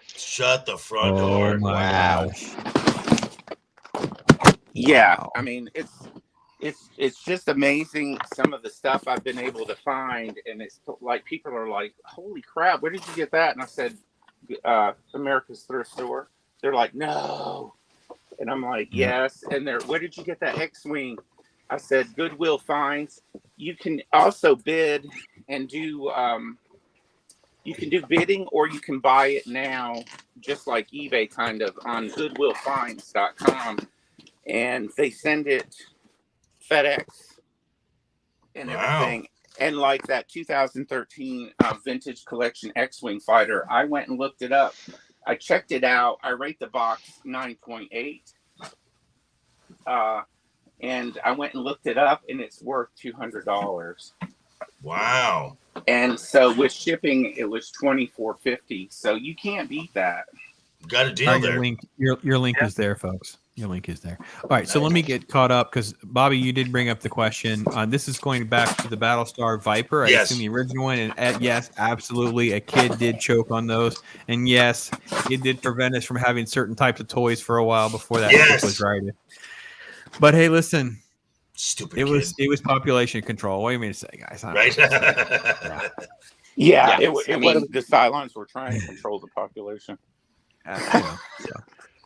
Shut the front door. Wow. Yeah, I mean it's just amazing some of the stuff I've been able to find, and it's like people are like, "Holy crap, where did you get that?" And I said, "America's Thrift Store." They're like, "No," and I'm like, "Yes." And they're, "Where did you get that X-wing?" I said, "Goodwill Finds." You can also bid and do. You can do bidding, or you can buy it now, just like eBay, kind of, on GoodwillFinds.com, and they send it FedEx and everything. And like that 2013 vintage collection X-Wing fighter, I went and looked it up. I checked it out. I rate the box 9.8. And I went and looked it up, and it's worth $200. Wow. And so with shipping, it was $24.50. So you can't beat that. Got a deal there. Your link is there, folks. Your link is there. All right, so let me get caught up because Bobby, you did bring up the question. This is going back to the Battlestar Viper. I assume the original one. And yes, absolutely, a kid did choke on those, and yes, it did prevent us from having certain types of toys for a while before that was righted. But hey, listen, stupid. It was population control. What do you mean to say, guys? Right. Yeah, it was the Cylons were trying to control the population.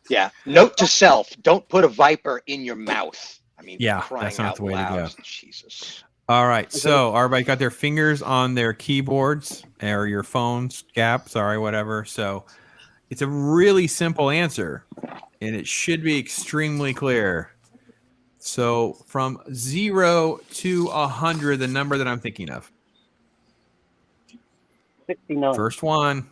Yeah. Note to self: don't put a Viper in your mouth. I mean, that's not the way to go. Jesus. All right, so everybody got their fingers on their keyboards or your phones, whatever. So it's a really simple answer, and it should be extremely clear. So from 0 to 100, the number that I'm thinking of. 69. First one.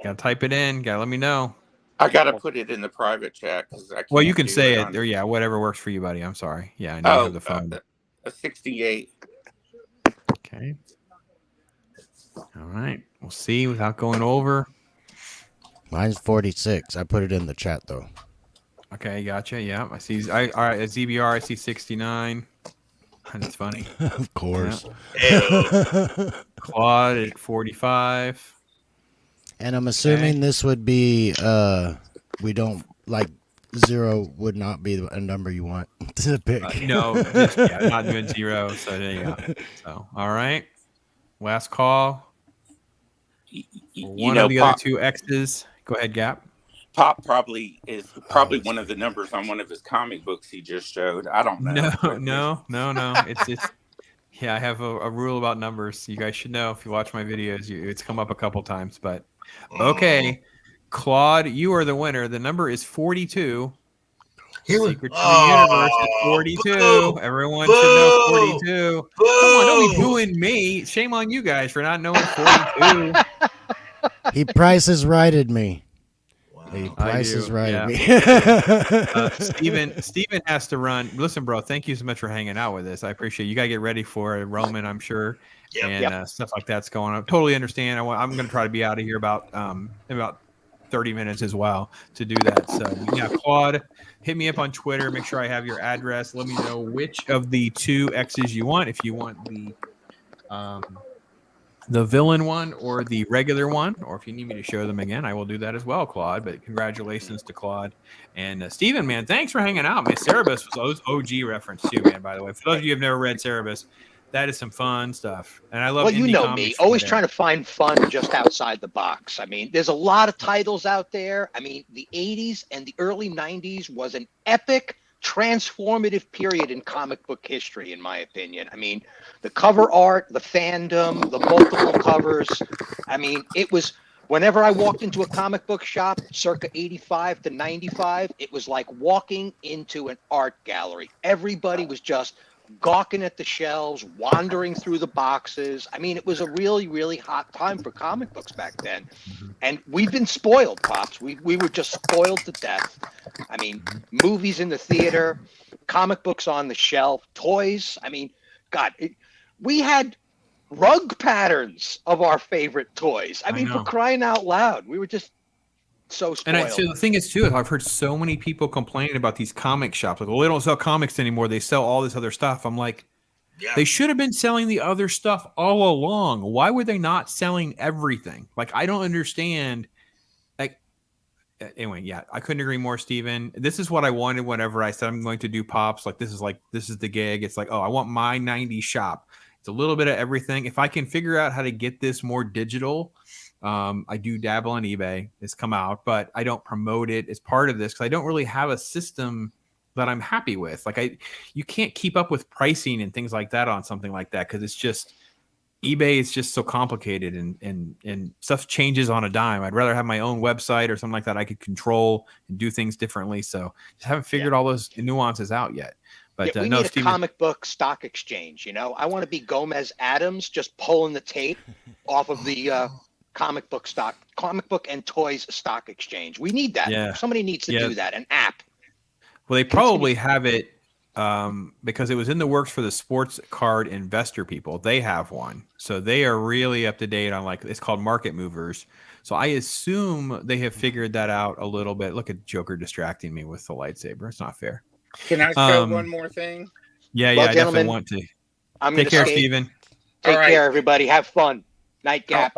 Got to type it in. Got to let me know. I got to put it in the private chat because I can't. Well, you can say it or whatever works for you, buddy. I'm sorry. Yeah, I know you have the phone. A 68. Okay. All right. We'll see without going over. Mine's 46. I put it in the chat though. Okay, gotcha. Yeah, I see. All right, at ZBR, I see 69. That's funny. Of course. Yeah. Claude at 45. And I'm assuming this would be, we don't, like, 0 would not be a number you want to pick. No, not doing 0. So there you go. So, all right. Last call. One of the other two X's. Go ahead, Gap. Pop probably is one of the numbers on one of his comic books he just showed. I don't know. No. It's I have a rule about numbers. You guys should know if you watch my videos. It's come up a couple times, but okay. Claude, you are the winner. The number is 42. Secret to the Universe is 42. Everyone should know 42. Come on, don't be booing me. Shame on you guys for not knowing 42. He prices righted me. He prices righted me. Steven has to run. Listen, bro, thank you so much for hanging out with us. I appreciate it. You got to get ready for Roman, I'm sure. Stuff like that's going on. Totally understand. I'm going to try to be out of here about 30 minutes as well to do that. So, yeah, Claude, hit me up on Twitter. Make sure I have your address. Let me know which of the two X's you want. If you want the villain one or the regular one, or if you need me to show them again, I will do that as well, Claude. But congratulations to Claude. And Steven, man, thanks for hanging out, man. Cerebus was OG reference too, man, by the way. For those of you who have never read Cerebus, that is some fun stuff. And I love indie comics me, always trying to find fun just outside the box. I mean, there's a lot of titles out there. I mean, the 80s and the early 90s was an epic, transformative period in comic book history, in my opinion. I mean, the cover art, the fandom, the multiple covers. I mean, it was, whenever I walked into a comic book shop, circa 85 to 95, it was like walking into an art gallery. Everybody was just gawking at the shelves, wandering through the boxes. I mean, it was a really, really hot time for comic books back then. And we've been spoiled, Pops. We were just spoiled to death. I mean, movies in the theater, comic books on the shelf, toys. I mean, God, we had rug patterns of our favorite toys. I mean, for crying out loud, we were just so spoiled. And so the thing is, too, I've heard so many people complaining about these comic shops. Like, well, they don't sell comics anymore. They sell all this other stuff. I'm like, they should have been selling the other stuff all along. Why were they not selling everything? Like, I don't understand. Like, anyway, yeah, I couldn't agree more, Steven. This is what I wanted whenever I said I'm going to do pops. This is the gig. It's like, oh, I want my 90s shop. It's a little bit of everything. If I can figure out how to get this more digital, I do dabble on eBay. It's come out, but I don't promote it as part of this because I don't really have a system that I'm happy with. You can't keep up with pricing and things like that on something like that because it's just eBay is just so complicated and stuff changes on a dime. I'd rather have my own website or something like that I could control and do things differently. So just haven't figured all those nuances out yet. But we need a comic book stock exchange. I want to be Gomez Adams, just pulling the tape off of the comic book and toys stock exchange. We need that. Yeah. Somebody needs to do that. An app. Well, they probably have it because it was in the works for the sports card investor people. They have one. So they are really up to date on it's called Market Movers. So I assume they have figured that out a little bit. Look at Joker distracting me with the lightsaber. It's not fair. Can I show one more thing? Yeah, I definitely want to. Take care, Steven. Take care, everybody. Have fun. Night, Gap.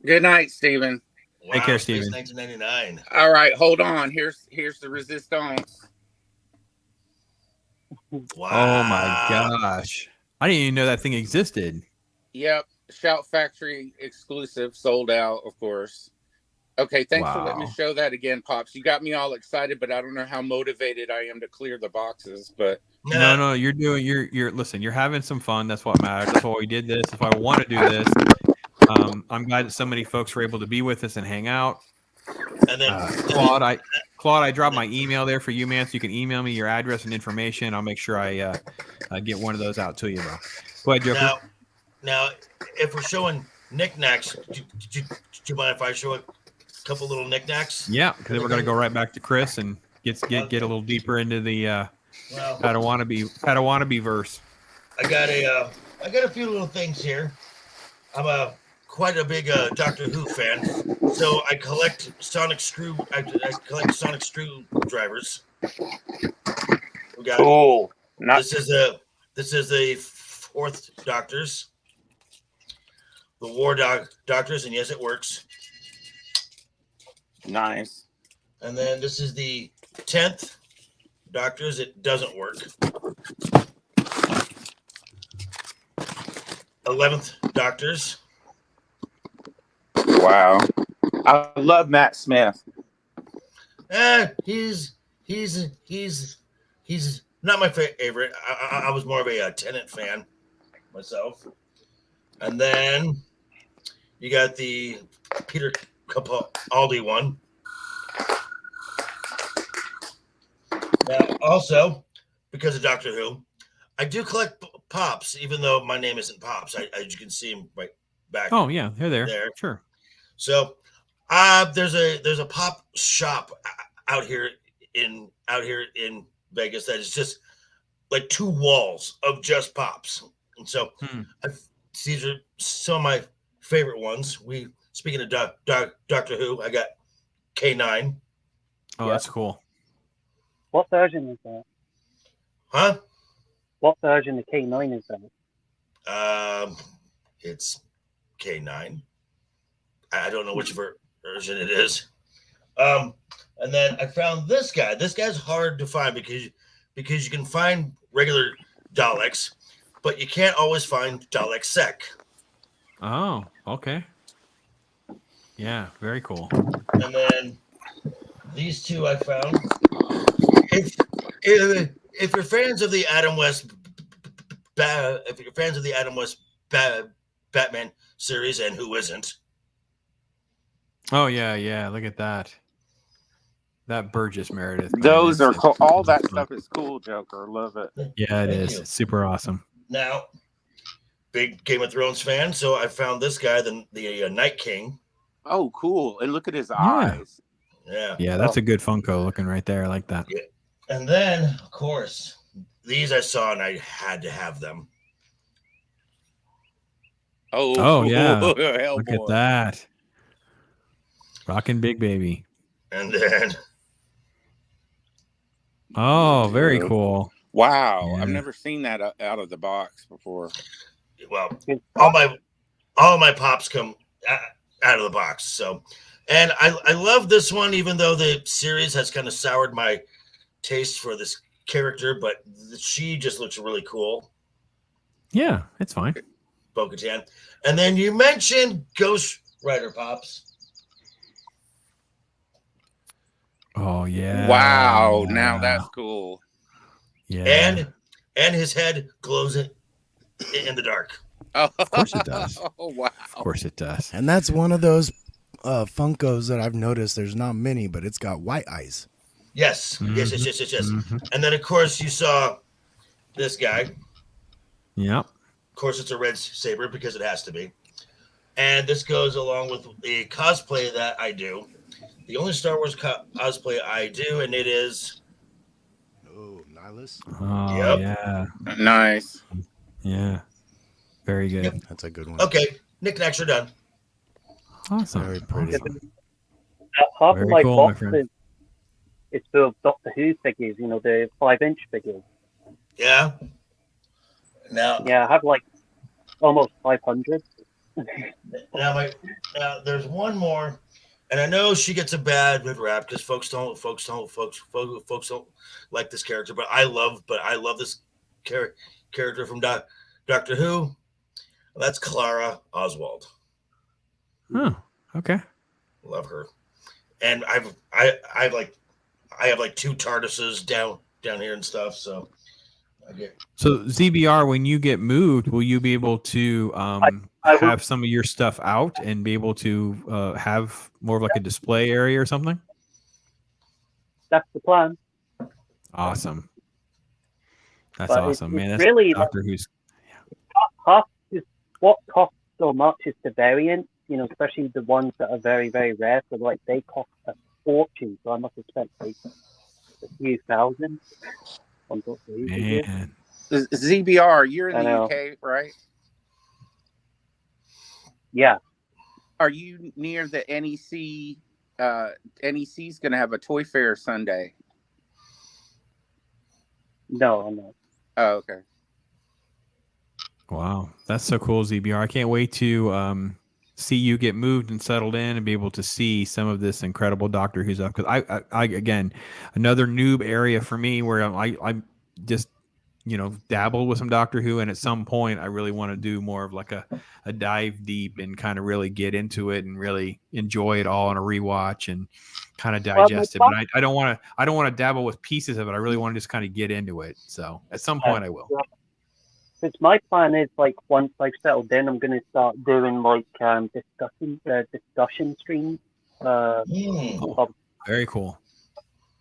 Good night, Steven. Wow, Take care, Steven. 1999. All right, hold on. Here's the Resistance. Wow. Oh my gosh. I didn't even know that thing existed. Yep. Shout Factory exclusive, sold out, of course. Okay, thanks for letting me show that again, Pops. You got me all excited, but I don't know how motivated I am to clear the boxes. But no, you're listen, you're having some fun. That's what matters. That's why we did this. If I want to do this, I'm glad that so many folks were able to be with us and hang out. And then Claude, I dropped my email there for you, man, so you can email me your address and information. I'll make sure I get one of those out to you, though. Go ahead, Joker. Now, if we're showing knickknacks, do you mind if I show a couple little knicknacks? Yeah, because then we're going to go right back to Chris and get a little deeper into the how to wanna be verse. I got a few little things here. I'm quite a big Doctor Who fan, so I collect sonic screwdrivers. We got cool. This is the fourth Doctors, the War Doctors, and yes, it works. Nice. And then this is the 10th Doctors. It doesn't work. 11th Doctors. Wow. I love Matt Smith. He's not my favorite. I was more of a Tennant fan myself. And then you got the Peter Capaldi one. Now, also, because of Doctor Who, I do collect Pops, even though my name isn't Pops. As you can see him right back. Oh yeah, they're there. Sure. So, there's a pop shop out here in Vegas that is just like 2 walls of just Pops, and so these are some of my favorite ones. Speaking of Doctor Who, I got K9. Oh, that's cool. What version is that? Huh? What version of K9 is that? It's K9. I don't know which version it is. And then I found this guy. This guy's hard to find because you can find regular Daleks, but you can't always find Dalek Sec. Oh, okay. Yeah, very cool. And then these two I found. If you're fans of the Adam West, Batman series, and who isn't? Oh yeah. Look at that. That Burgess Meredith. Those are cool. All that stuff is cool, Joker. Love it. Yeah, it is. It's super awesome. Now, big Game of Thrones fan, so I found this guy, the Night King. Oh, cool. And look at his eyes. Yeah, that's a good Funko looking right there. I like that. Yeah. And then, of course, these I saw and I had to have them. Oh yeah. Look at that. Rockin' Big Baby. And then very cool. Wow. Yeah. I've never seen that out of the box before. Well, all my Pops come out of the box. So, And I love this one, even though the series has kind of soured my taste for this character, but she just looks really cool. Yeah, it's fine. Bo-Katan. And then you mentioned Ghost Rider, Pops. Oh yeah. Wow, now that's cool. Yeah. And his head glows in the dark. Oh, Of course it does. Oh, wow. Of course it does. And that's one of those Funkos that I've noticed. There's not many, but it's got white eyes. Yes. Mm-hmm. Yes. Mm-hmm. And then, of course, you saw this guy. Yep. Of course, it's a red saber because it has to be. And this goes along with the cosplay that I do. The only Star Wars cosplay I do, and it is... Oh, Nihilus? Oh, Yep. yeah. Nice. Yeah. Very good. Yep. That's a good one. Okay. Knickknacks are done. Awesome. Very pretty. Awesome. Half Very of my cool, my box friend. is full of Doctor Who figures, the 5-inch figures. Yeah. Now, Yeah, I have like almost 500. now there's one more, and I know she gets a bad rap because folks don't like this character, but I love this character from Doctor Who. That's Clara Oswald. Oh, okay. Love her, and I have like 2 TARDISes down here and stuff. So I get. So ZBR, when you get moved, will you be able to I have some of your stuff out and be able to have more of like a display area or something? That's the plan. Awesome. That's But awesome, man. it's That's really Doctor Who's. What costs so much is the variants, especially the ones that are very, very rare. So like they cost a fortune. So I must have spent like a few thousand on Doctor Who figures. Man. ZBR, you're in I the know. UK, right? Yeah. Are you near the NEC? NEC's going to have a toy fair Sunday. No, I'm not. Oh, okay. Wow, that's so cool, ZBR. I can't wait to see you get moved and settled in and be able to see some of this incredible Doctor Who's up. Because I again, another noob area for me where I just dabbled with some Doctor Who, and at some point I really want to do more of like a dive deep and kind of really get into it and really enjoy it all on a rewatch and kind of digest it. But I don't want to dabble with pieces of it. I really want to just kind of get into it. So at some point I will. Because my plan is like once I've settled in, I'm going to start doing like discussion streams. Of Very cool.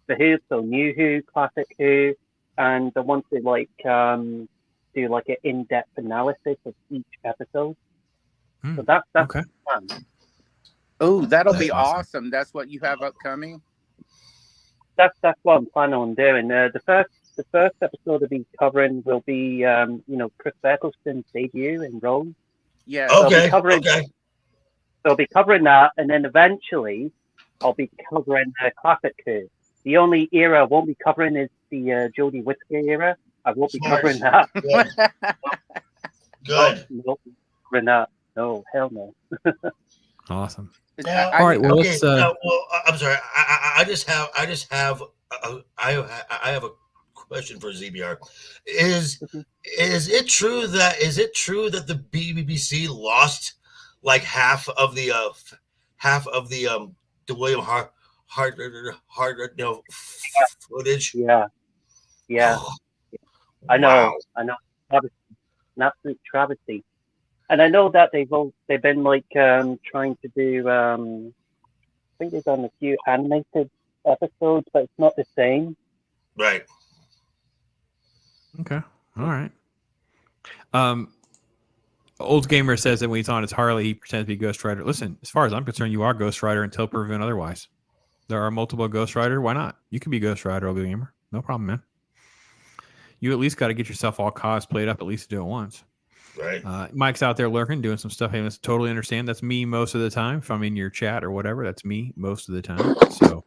the Who, so New Who, Classic Who, and I want to like do like an in-depth analysis of each episode. So that's okay. fun. Oh, that'll be That's awesome. awesome. That's what you have upcoming. That's what I'm planning on doing. The first episode I'll be covering will be Chris Eccleston's debut in Rome. Yeah. So Okay. I'll be covering that, and then eventually I'll be covering Classic Who. The only era I won't be covering is the Jodie Whittaker era. I won't be Smart. covering that. Good. Nope, covering that. No, hell no. Awesome. Now, All right. Well, okay. let's. I'm sorry. I have a question for ZBR. Is it true that the BBC lost like half of the William Hart footage? Yeah. Oh, I know. wow. I know. Travesty. An absolute travesty. And I know that they've been like trying to do. I think they've done a few animated episodes, but it's not the same. Right. Okay. All right. Old Gamer says that when he's on his Harley, he pretends to be Ghost Rider. Listen, as far as I'm concerned, you are Ghost Rider until proven otherwise. There are multiple Ghost Rider. Why not? You can be Ghost Rider, Old Gamer. No problem, man. You at least got to get yourself all cosplayed up, at least do it once. Right. Mike's out there lurking, doing some stuff. Hey, let's totally understand. That's me most of the time. If I'm in your chat or whatever, that's me most of the time. So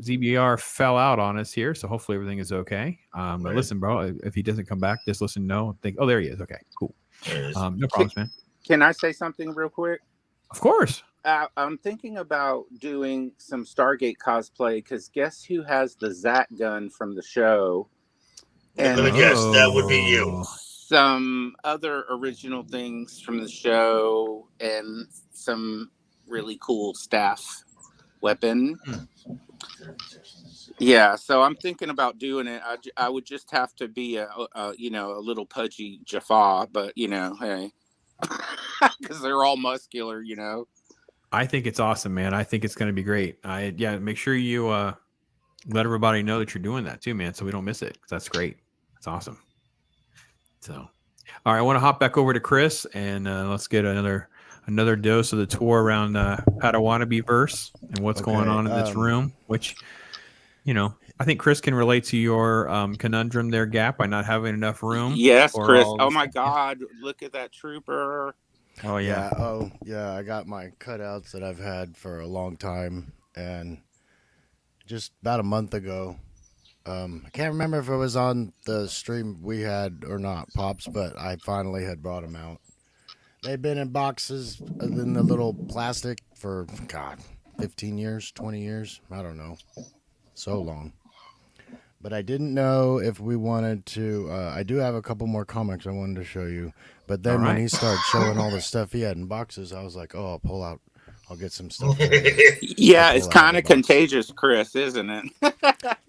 ZBR fell out on us here, so hopefully everything is okay. But listen, bro, if he doesn't come back, just listen, know, think, oh, there he is. Okay, cool. There it is. No problems, man. Can I say something real quick? Of course. I'm thinking about doing some Stargate cosplay because guess who has the Zat gun from the show? And let And me guess, that would be you. some other original things from the show and some really cool staff weapon. Yeah, so I'm thinking about doing it. I would just have to be a little pudgy Jaffa, but hey, because they're all muscular, I think it's awesome, man. I think it's going to be great. Make sure you let everybody know that you're doing that too, man, so we don't miss it. 'Cause that's great. That's awesome. So, all right, I want to hop back over to Chris and let's get another dose of the tour around POPSVERSE and what's going on in this room. Which, I think Chris can relate to your conundrum there, Gap, by not having enough room. Yes, Chris. Oh my God, look at that trooper. Oh yeah. I got my cutouts that I've had for a long time, and just about a month ago, I can't remember if it was on the stream we had or not, Pops, but I finally had brought them out. They've been in boxes in the little plastic for 15 years, 20 years, I don't know, so long. But I didn't know if we wanted to. I do have a couple more comics I wanted to show you. But then when he started showing all the stuff he had in boxes, I was like, I'll pull out. I'll get some stuff. Yeah, it's kind of contagious, Chris, isn't it?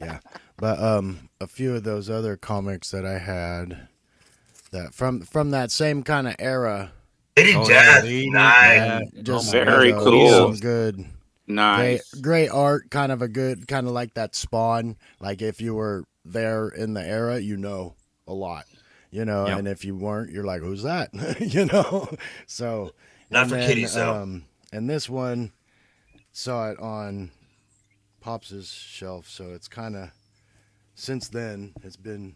Yeah. But a few of those other comics that I had that from that same kind of era. Nice. Just very cool. Some good. Nice. Great art, kind of like that Spawn. Like if you were there in the era, a lot, and if you weren't, you're like, who's that? So not for kiddies though. And this one saw it on Pops's shelf, so it's kind of since then it's been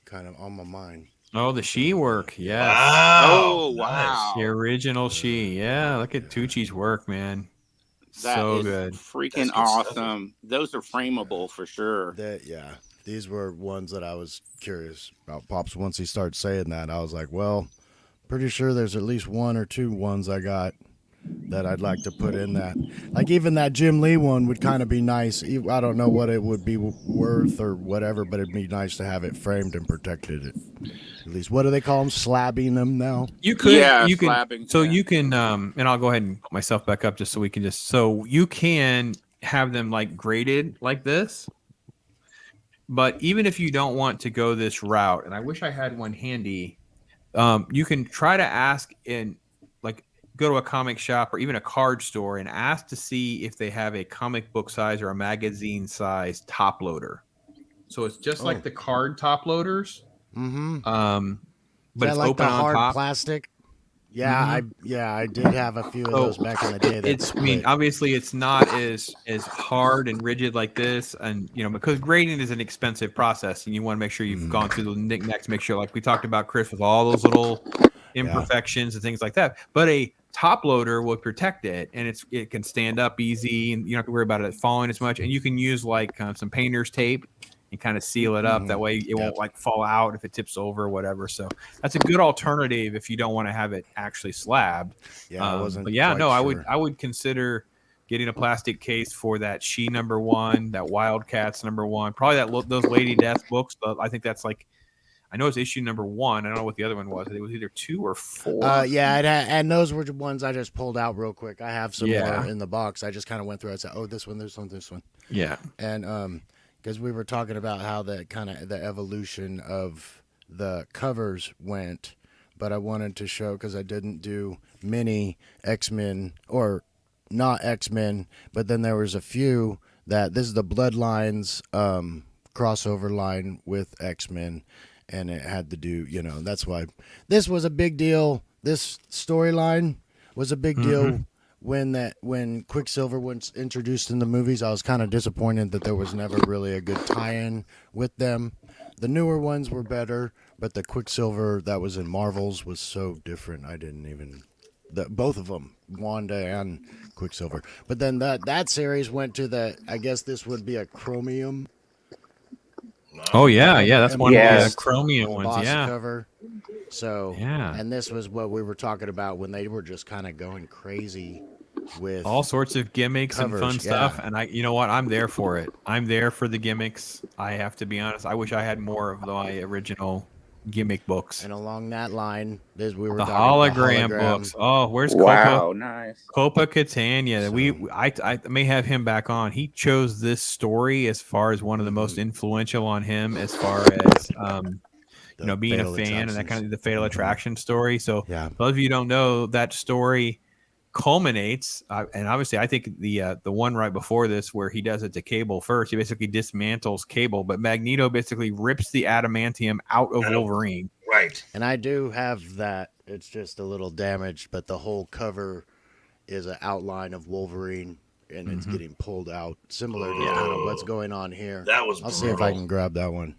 kind of on my mind. Oh, the She work, yes. Wow. Oh, wow. The original She, yeah. Look at Tucci's work, man. That so is good. Freaking awesome. Those are frameable for sure. These were ones that I was curious about. Pops, once he started saying that, I was like, well, pretty sure there's at least one or two ones I got that I'd like to put in that. Like even that Jim Lee one would kind of be nice. I don't know what it would be worth or whatever, but it'd be nice to have it framed and protected. At least, what do they call them? Slabbing them now? You could, you can, slabbing. So you can, and I'll go ahead and put myself back up just so we can so you can have them like graded like this. But even if you don't want to go this route, and I wish I had one handy, you can try to ask go to a comic shop or even a card store and ask to see if they have a comic book size or a magazine size top loader. So it's just like the card top loaders. Mm-hmm. But it's like open the on hard top. Plastic. Yeah, I did have a few of those back in the day. Obviously it's not as hard and rigid like this, and because grading is an expensive process, and you want to make sure you've gone through the knickknacks, make sure, like we talked about, Chris, with all those little imperfections and things like that. But a top loader will protect it, and it can stand up easy, and you don't have to worry about it falling as much. And you can use some painter's tape and kind of seal it up. That way it won't fall out if it tips over or whatever. So that's a good alternative if you don't want to have it actually slabbed. I wasn't. I would consider getting a plastic case for that She #1, that Wildcats #1, probably those Lady Death books. But I think that's I know it's issue #1. I don't know what the other one was. It was either 2 or 4. And those were the ones I just pulled out real quick. I have some more in the box. I just kind of went through. I said, this one, this one, this one. Yeah. And because we were talking about how the evolution of the covers went, but I wanted to show, because I didn't do many X-Men, or not X-Men, but then there was a few that this is the Bloodlines crossover line with X-Men, and it had to do, that's why this was a big deal. This storyline was a big deal. When Quicksilver was introduced in the movies, I was kind of disappointed that there was never really a good tie-in with them. The newer ones were better, but the Quicksilver that was in Marvels was so different. I didn't even both of them, Wanda and Quicksilver. But then that series went to I guess this would be a Chromium. Oh yeah, that's one of the Chromium ones. Yeah. Cover. So, Yeah. and this was what we were talking about when they were just kind of going crazy with All sorts of gimmicks and fun covers, stuff. yeah. And you know what? I'm there for it. I'm there for the gimmicks. I have to be honest. I wish I had more of my original gimmick books. And along that line, we were The talking about hologram books. Oh, where's Wow, Copa? nice. Copa Catania. So- I may have him back on. He chose this story as far as one of the most influential on him as far as being a Fatal fan and that kind Attractions. of the Fatal Attraction story. So Yeah. those of you who don't know, that story culminates, and obviously I think the one right before this where he does it to Cable first, he basically dismantles Cable, but Magneto basically rips the adamantium out of Wolverine. Right. And I do have that. It's just a little damaged, but the whole cover is an outline of Wolverine, and it's getting pulled out, similar to kind of what's going on here. That was I'll see if I brutal. can grab that one.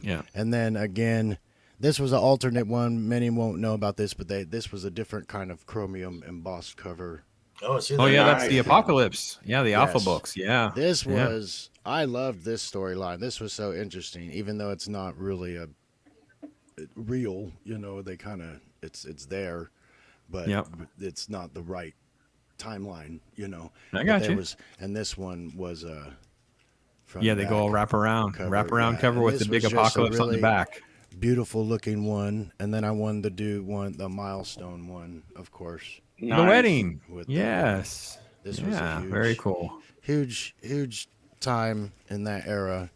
Yeah. And then again, this was an alternate one. Many won't know about this, but this was a different kind of chromium embossed cover. Oh, see Oh yeah, that? that's the Apocalypse. Yeah, the Alpha Yes. books. Yeah. This Yeah. was, I loved this storyline. This was so interesting, even though it's not really a real, they kind of, it's there, but Yep. it's not the right timeline, I got you. And this one was from Yeah, they go all wrap around cover, cover and with the this big was just a Apocalypse on the really back. beautiful looking one. And then I wanted to do the milestone one, of course. The Nice. wedding. With the- Yes. This was a very cool. huge time in that era.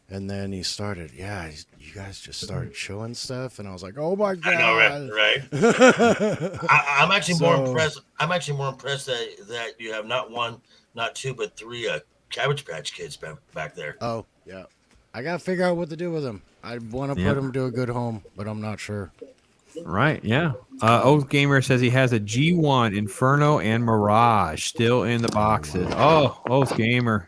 And then he started, you guys just started showing stuff, and I was like, oh my god! I know, right? I'm actually more So- impressed. I'm actually more impressed that you have not one, not two, but three Cabbage Patch Kids back there. Oh yeah, I gotta figure out what to do with them. I want to put Yep. them to a good home, but I'm not sure. Right, yeah. Oath Gamer says he has a G1, Inferno, and Mirage still in the boxes. Oh, Oath Gamer.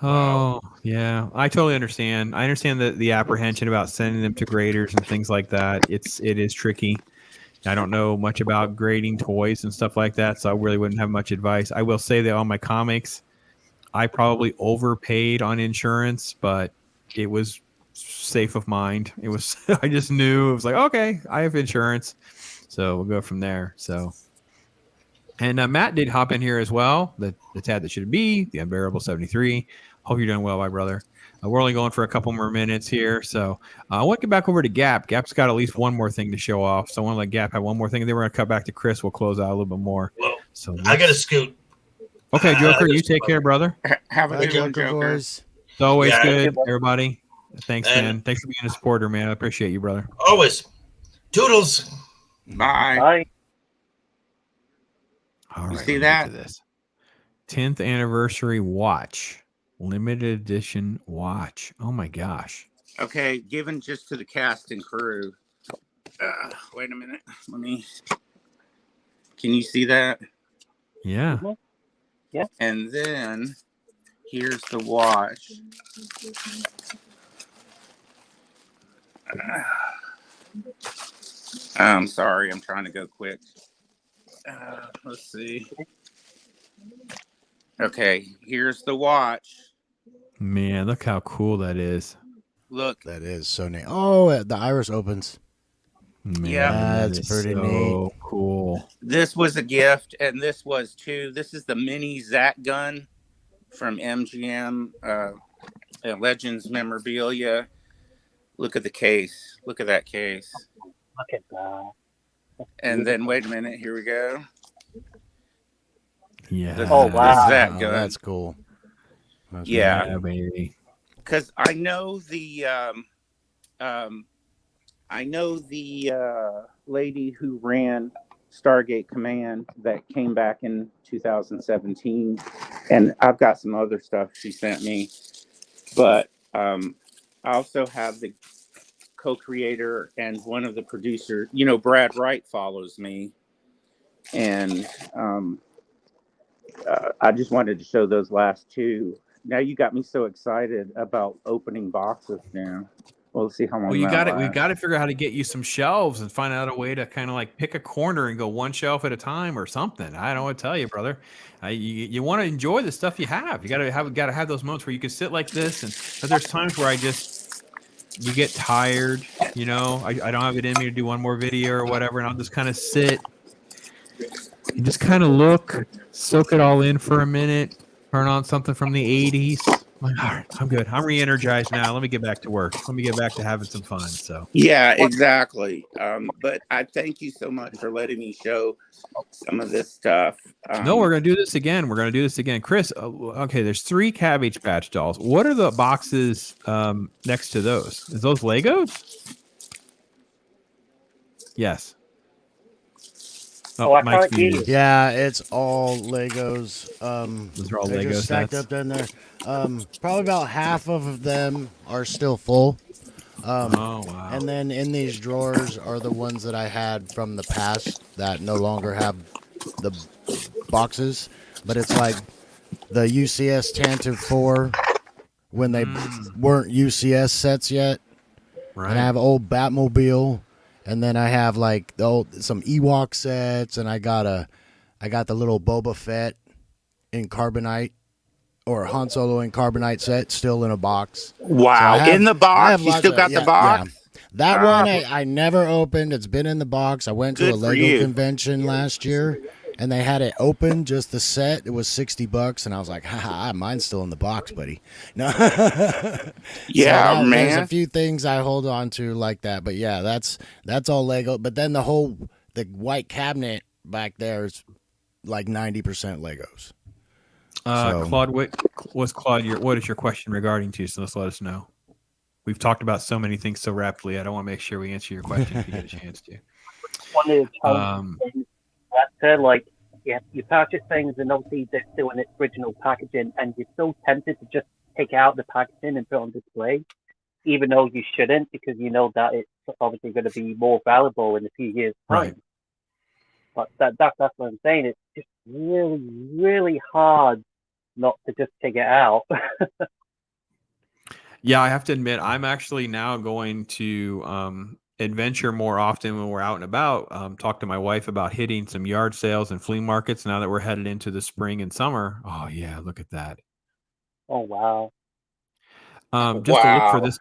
Oh, yeah. I totally understand. I understand the apprehension about sending them to graders and things like that. It is tricky. I don't know much about grading toys and stuff like that, so I really wouldn't have much advice. I will say that on my comics, I probably overpaid on insurance, but it was safe of mind. It was I just knew it was like, okay, I have insurance, so we'll go from there. So, and Matt did hop in here as well. The tad that should be the unbearable 73. Hope you're doing well, my brother. We're only going for a couple more minutes here, so I want to get back over to Gap. Gap's got at least one more thing to show off, so I want to let Gap have one more thing, and then we're going to cut back to Chris. We'll close out a little bit more. Well, So I got to scoot. okay, Joker, you take care, brother. Have a Bye, good one, Joker Joker. boys. It's always Yeah. good, everybody. Thanks, And- man. Thanks for being a supporter, man. I appreciate you, brother. Always. Toodles. Bye. Bye. All You right, see let me that? get to this 10th anniversary watch, limited edition watch. Oh my gosh. Okay, given just to the cast and crew. Wait a minute. Let me. Can you see that? Yeah. And then here's the watch. I'm sorry, I'm trying to go quick. Let's see. Okay, here's the watch. Man, look how cool that is. Look, That is so neat. Oh, the iris opens. Man, Yeah. that That's is pretty so cool. this was a gift, and this was too. This is the mini Zat gun from MGM Legends memorabilia. Look at the case. Look at that case. Look at that. And then wait a minute. Here we go. Yeah. Oh, wow. Zat Oh, gun. that's cool. That's Yeah. Yeah, baby. Because I know the lady who ran Stargate Command that came back in 2017, and I've got some other stuff she sent me. But I also have the co-creator and one of the producers. You know, Brad Wright follows me, and I just wanted to show those last two. Now you got me so excited about opening boxes now. We'll see how long. Well, you that got it. lasts. We've got to figure out how to get you some shelves and find out a way to kind of like pick a corner and go one shelf at a time or something. I don't want to tell you, brother. You want to enjoy the stuff you have. You got to have those moments where you can sit like this. And but there's times where you get tired You know, I don't have it in me to do one more video or whatever, and I'll just kind of sit and just kind of look, soak it all in for a minute, turn on something from the 80s. I'm like, all right, I'm good. I'm re-energized now. Let me get back to work. Let me get back to having some fun. So Yeah, exactly. But I thank you so much for letting me show some of this stuff. no, we're gonna do this again. We're gonna do this again, Chris. Okay, there's 3 Cabbage Patch dolls. What are the boxes next to those? Is those Legos? Yes. Oh, I Mike's can't hear muted. you. Yeah, it's all Legos. Those are all They're Lego just stacked sets. up in there. Probably about half of them are still full. Oh wow. And then in these drawers are the ones that I had from the past that no longer have the boxes. But it's like the UCS Tantive 4 when they weren't UCS sets yet. Right. And I have old Batmobile. And then I have like some Ewok sets. And I got the little Boba Fett in Carbonite. Or Han Solo in Carbonite set still in a box. Wow. So In the box? You still got the box? Yeah. That one I never opened. It's been in the box. I went to Good a for Lego you. convention last year, and they had it open, just the set. It was $60, and I was like, haha, mine's still in the box, buddy. No. Yeah, There's man. a few things I hold on to like that, but yeah, that's all Lego. But then the white cabinet back there is like 90% Legos. Claude, what is your question regarding to? So let's let us know. We've talked about so many things so rapidly. I don't want to make sure we answer your question if you get a chance to. One of the challenges things that, like, you purchase things and obviously they're still in its original packaging, and you're so tempted to just take out the packaging and put it on display, even though you shouldn't, because you know that it's obviously going to be more valuable in a few years' time. Right. But that's what I'm saying. It's just really, really hard not to just take it out. Yeah, I have to admit, I'm actually now going to adventure more often when we're out and about. Talk to my wife about hitting some yard sales and flea markets now that we're headed into the spring and summer. Oh yeah, look at that. Oh wow. Just to look for Wow. this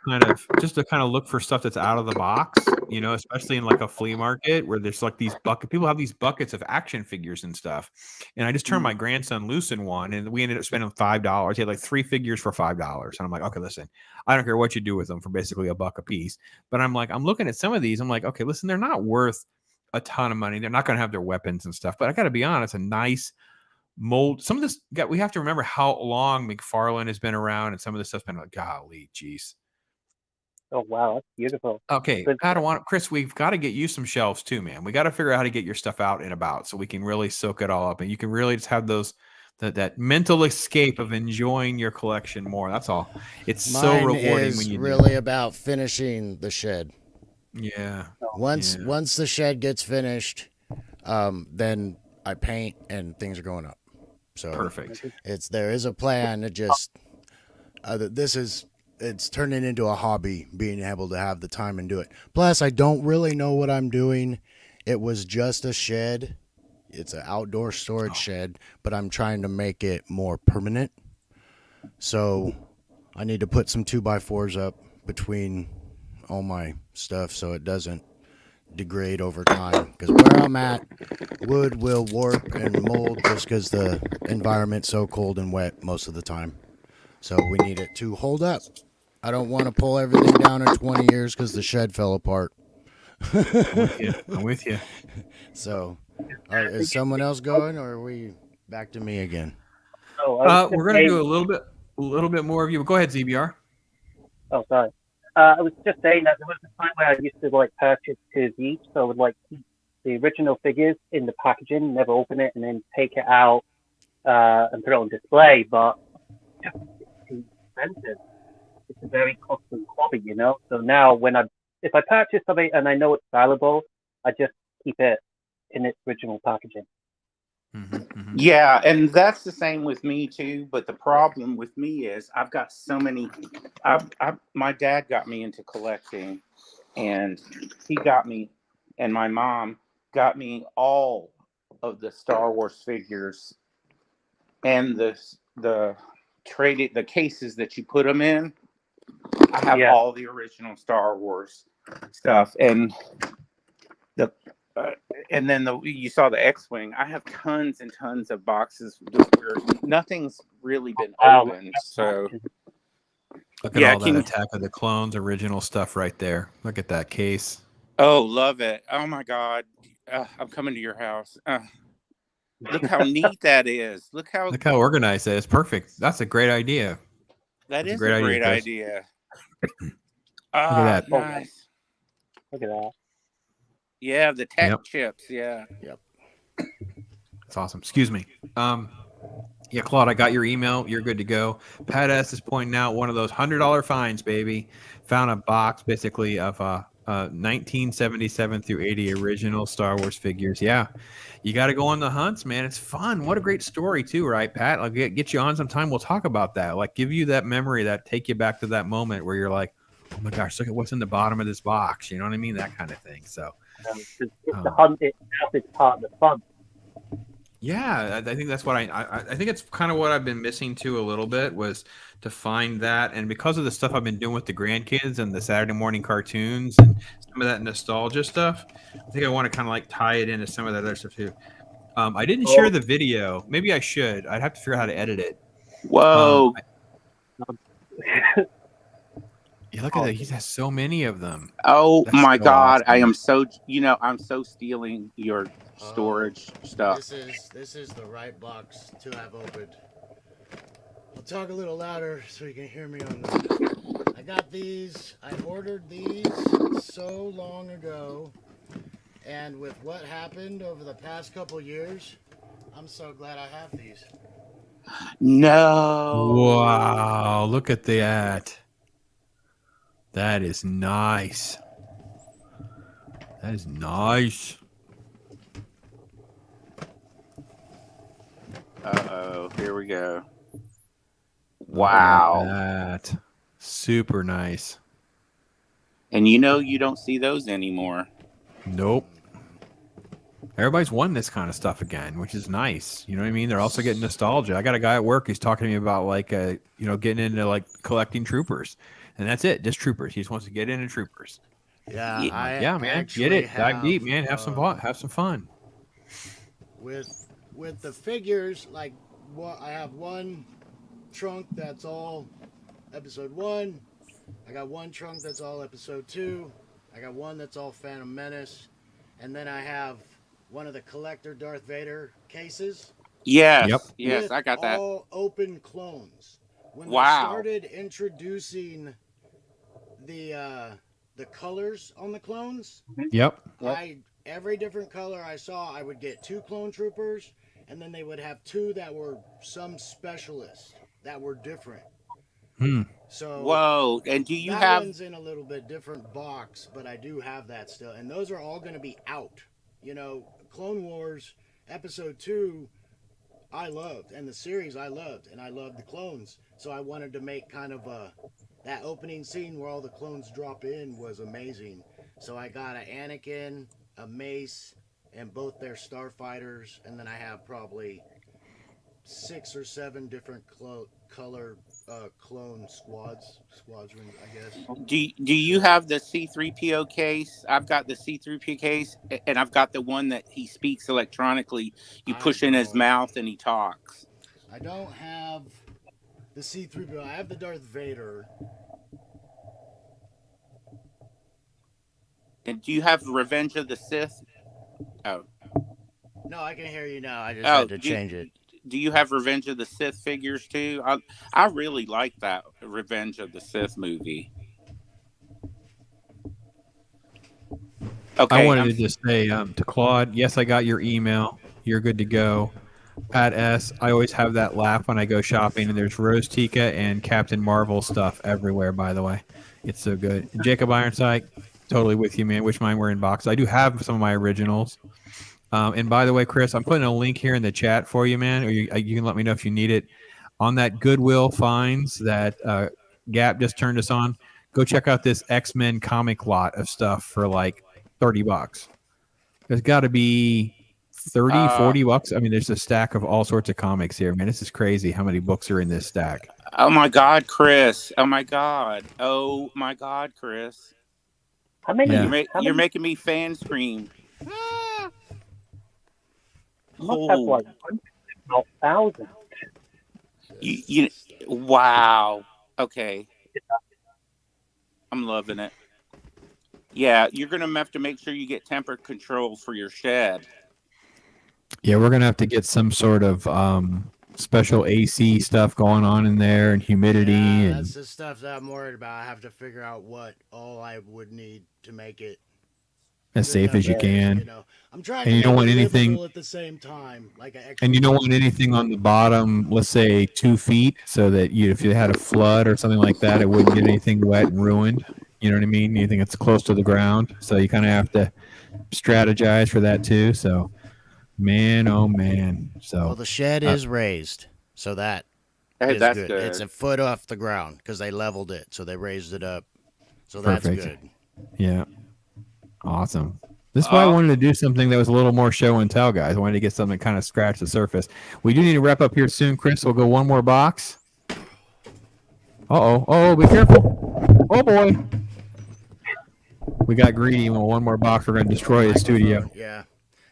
just to kind of look for stuff that's out of the box, you know, especially in like a flea market where there's like these people have these buckets of action figures and stuff. And I just turned my grandson loose in one, and we ended up spending $5. He had like 3 figures for $5. And I'm like, okay, listen, I don't care what you do with them for basically $1 a piece. But I'm like, I'm looking at some of these. I'm like, okay, listen, they're not worth a ton of money. They're not going to have their weapons and stuff. But I got to be honest, a nice mold. Some of this we have to remember how long McFarlane has been around, and some of this stuff's been like, golly, geez. Oh wow, that's beautiful. Okay, Chris, we've got to get you some shelves too, man. We got to figure out how to get your stuff out and about so we can really soak it all up, and you can really just have that mental escape of enjoying your collection more. That's all. It's so rewarding when you really about finishing the shed. Yeah. Once the shed gets finished, then I paint and things are going up. So perfect. There is a plan to just it's turning into a hobby, being able to have the time and do it. Plus, I don't really know what I'm doing. It was just a shed. It's an outdoor storage shed, but I'm trying to make it more permanent. So I need to put some 2x4s up between all my stuff so it doesn't degrade over time, because where I'm at, wood will warp and mold just because the environment's so cold and wet most of the time. So we need it to hold up. I don't want to pull everything down in 20 years because the shed fell apart. I'm with you. So is someone else going, or are we back to me again? We're going to do a little bit more of you. Go ahead, ZBR. Oh, sorry. I was just saying that there was a time where I used to purchase 2 of each, so I would keep the original figures in the packaging, never open it, and then take it out and put it on display. But it's just too expensive. It's a very costly hobby, you know. So now, if I purchase something and I know it's valuable, I just keep it in its original packaging. Yeah, and that's the same with me too. But the problem with me is I've got so many. My dad got me into collecting, and he got me, and my mom got me all of the Star Wars figures, and the cases that you put them in. I have all the original Star Wars. stuff, and the and then you saw the X-wing. I have tons and tons of boxes where nothing's really been opened. So look at all that Attack of the Clones original stuff right there. Look at that case. Oh, love it! Oh my God, I'm coming to your house. Look how neat that is. Look how organized that is. Perfect. That's a great idea. That is a great idea. Look at that. Nice. Look at that. Yeah, the tech chips. Yeah. Yep. That's awesome. Excuse me. Yeah, Claude, I got your email. You're good to go. Pat S is pointing out one of those $100 finds, baby. Found a box basically of 1977 through 80 original Star Wars figures. Yeah, you got to go on the hunts, man. It's fun. What a great story too, right, Pat? Like get you on sometime. We'll talk about that. Like give you that memory, that take you back to that moment where you're like, oh my gosh, look at what's in the bottom of this box. You know what I mean? That kind of thing. So it's the hunt itself is part of the fun. Yeah, I think that's what I think it's kind of what I've been missing too a little bit was to find that. And because of the stuff I've been doing with the grandkids and the Saturday morning cartoons and some of that nostalgia stuff, I think I want to kind of like tie it into some of that other stuff too. I didn't share the video. Maybe I should. I'd have to figure out how to edit it. Whoa. Yeah, look at that. He has so many of them. Oh my God. Awesome. I am so, I'm so stealing your storage stuff. This is the right box to have opened. I'll talk a little louder so you can hear me on this. I got these. I ordered these so long ago, and with what happened over the past couple years, I'm so glad I have these. No. Wow, look at that. That is nice. That is nice. Uh-oh, here we go. Wow. That super nice. And you don't see those anymore. Nope. Everybody's won this kind of stuff again, which is nice. You know what I mean? They're also getting nostalgia. I got a guy at work who's talking to me about like getting into like collecting troopers. And that's it, just troopers. He just wants to get into troopers. Yeah, man. Get it. Dive deep, man. Have some fun. Have some fun. With the figures, like I have one trunk that's all episode 1. I got one trunk that's all episode 2. I got one that's all Phantom Menace, and then I have one of the collector Darth Vader cases. Yes, yes, I got that. All open clones. When they started introducing the colors on the clones, every different color I saw, I would get 2 clone troopers, and then they would have 2 that were some specialists that were different. So whoa, and do you that have one's in a little bit different box, but I do have that still, and those are all going to be out. Clone Wars episode 2 I loved, and the series I loved, and I loved the clones, so I wanted to make kind of that opening scene where all the clones drop in was amazing. So I got an Anakin, a Mace, and both their starfighters, and then I have probably 6 or 7 different color clone squadrons, I guess. Do you have the C-3PO case? I've got the C-3PO case, and I've got the one that he speaks electronically. You push in his mouth and he talks. I don't have the C-3PO. I have the Darth Vader. And do you have Revenge of the Sith? Oh. No, I can hear you now. I just had to change it. Do you have Revenge of the Sith figures too? I really like that Revenge of the Sith movie. Okay, I wanted to just say to Claude, yes, I got your email. You're good to go. Pat S, I always have that laugh when I go shopping, and there's Rose Tika and Captain Marvel stuff everywhere, by the way. It's so good. And Jacob Ironside, totally with you, man. Wish mine were in boxes. I do have some of my originals. And by the way, Chris, I'm putting a link here in the chat for you, man. Or you can let me know if you need it. On that Goodwill finds that Gap just turned us on, go check out this X-Men comic lot of stuff for like $30. There's got to be 30, $40. I mean, there's a stack of all sorts of comics here, man. This is crazy how many books are in this stack. Oh, my God, Chris. Oh, my God. Oh, my God, Chris. How many? Yeah. How You're many? making me fan scream. Ah! Must have Oh, like hundreds, if not thousands. you, wow. Okay, I'm loving it. Yeah, you're gonna have to make sure you get temper control for your shed. Yeah, we're gonna have to get some sort of special AC stuff going on in there and humidity Yeah, and that's the stuff that I'm worried about. I have to figure out what all I would need to make it as good safe enough as you for this, can. you know. I'm trying And to you don't make want it anything livable at the same time, like an extra. and you don't want anything on the bottom, let's say 2 feet, so that if you had a flood or something like that, it wouldn't get anything wet and ruined. You know what I mean? Anything that's close to the ground. So you kind of have to strategize for that too. So, man, oh man. Well, So, the shed is raised, so that Hey, is that's good. good. It's a foot off the ground because they leveled it, so they raised it up. So that's perfect. good. Yeah. Awesome. This is why I wanted to do something that was a little more show and tell, guys. I wanted to get something that kind of scratch the surface. We do need to wrap up here soon, Chris. We'll go one more box. Uh-oh. Oh, be careful. Oh, boy. We got greedy. Well, one more box. We're going to destroy the studio. Yeah.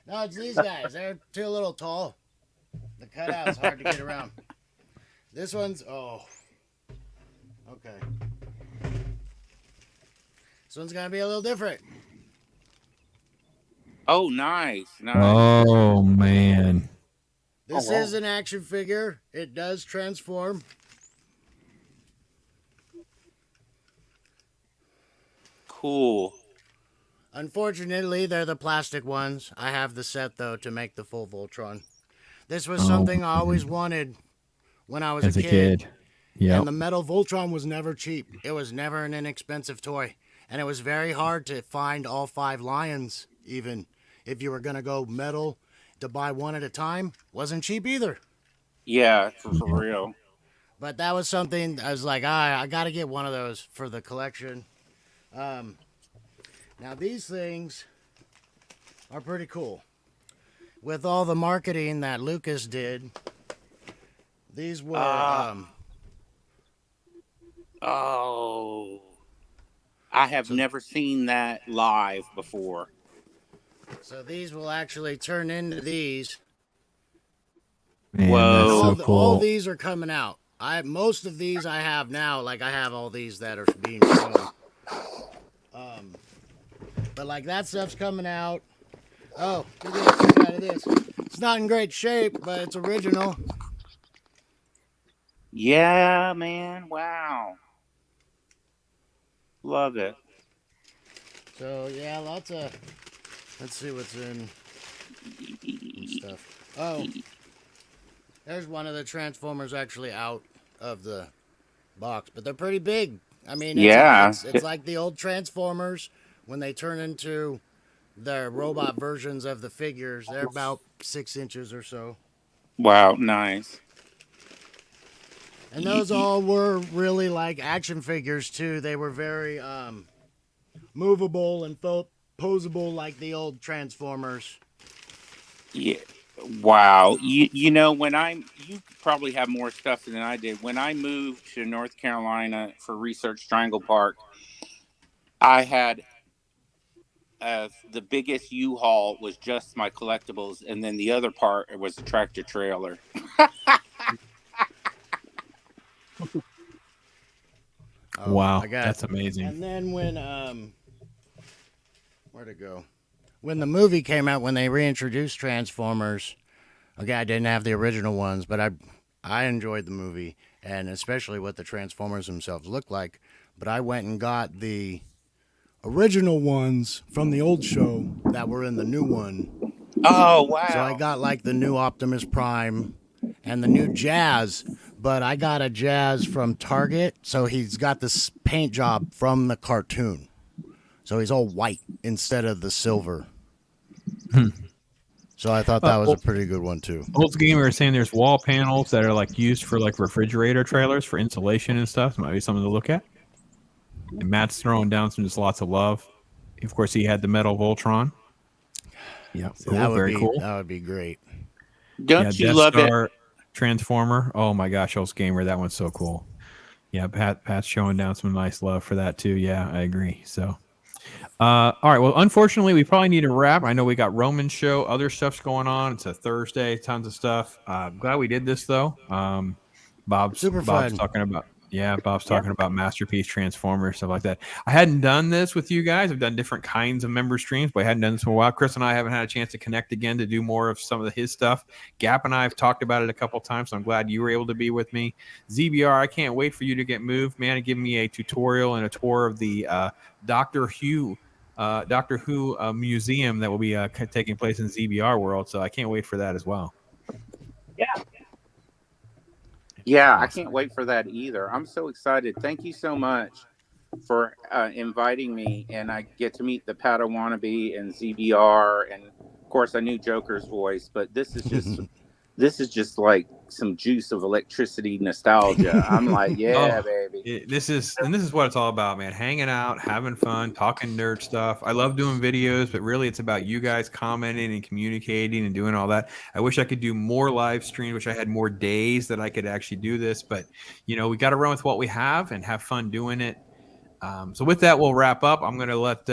No, it's these guys. They're too little tall. The cutout's hard to get around. This one's, oh. Okay. This one's going to be a little different. Oh, nice. Oh, man. This is an action figure. It does transform. Cool. Unfortunately, they're the plastic ones. I have the set, though, to make the full Voltron. This was something I always wanted when I was As a kid. Yeah. And the metal Voltron was never cheap. It was never an inexpensive toy. And it was very hard to find all 5 lions, even if you were going to go metal to buy one at a time. Wasn't cheap either. Yeah, for real. But that was something I was like, I got to get one of those for the collection. Now, these things are pretty cool. With all the marketing that Lucas did, these were... Oh, I have never seen that live before. So these will actually turn into these. Man, Whoa. that's so cool. All these are coming out. Most of these I have now. Like I have all these that are being shown. But like that stuff's coming out. Oh, look at this. It's not in great shape, but it's original. Yeah, man. Wow. Love it. So yeah, lots of. Let's see what's in and stuff. Oh, there's one of the Transformers actually out of the box, but they're pretty big. I mean, it's like the old Transformers when they turn into their robot versions of the figures. They're about 6 inches or so. Wow, nice. And those all were really like action figures too. They were very movable and felt posable like the old Transformers. Yeah. Wow. You know, you probably have more stuff than I did. When I moved to North Carolina for Research Triangle Park, I had the biggest U-Haul was just my collectibles, and then the other part was a tractor trailer. Wow, that's amazing. And then when where'd it go? When the movie came out, when they reintroduced Transformers, okay, I didn't have the original ones, but I enjoyed the movie, and especially what the Transformers themselves looked like. But I went and got the original ones from the old show that were in the new one. Oh, wow. So I got like the new Optimus Prime and the new Jazz, but I got a Jazz from Target, so he's got this paint job from the cartoon. So he's all white instead of the silver. So I thought that was a pretty good one too. Old Gamer is saying there's wall panels that are like used for like refrigerator trailers for insulation and stuff. Might be something to look at. And Matt's throwing down just lots of love. Of course, he had the metal Voltron. Yeah, So cool, very cool. That would be great. Don't you Death love Star it? Transformer. Oh my gosh, Old Gamer, that one's so cool. Yeah, Pat's showing down some nice love for that too. Yeah, I agree. So, All right. Well, unfortunately, we probably need to wrap. I know we got Roman's show, other stuff's going on. It's a Thursday, tons of stuff. Glad we did this though. Bob's Super fun. talking about Bob's Yeah. talking about Masterpiece, Transformers, stuff like that. I hadn't done this with you guys. I've done different kinds of member streams, but I hadn't done this in a while. Chris and I haven't had a chance to connect again to do more of some of his stuff. Gap and I have talked about it a couple times, so I'm glad you were able to be with me. ZBR, I can't wait for you to get moved, man, and give me a tutorial and a tour of the Doctor Who museum that will be taking place in ZBR world. So I can't wait for that as well. Yeah, Awesome. I can't wait for that either. I'm so excited. Thank you so much for inviting me, and I get to meet the Padawannabe and ZBR, and of course I knew Joker's voice, but this is just like some juice of electricity nostalgia. I'm like, yeah, baby. This is what it's all about, man. Hanging out, having fun, talking nerd stuff. I love doing videos, but really it's about you guys commenting and communicating and doing all that. I wish I could do more live streams. Wish I had more days that I could actually do this, but we got to run with what we have and have fun doing it. So with that, we'll wrap up. I'm going to let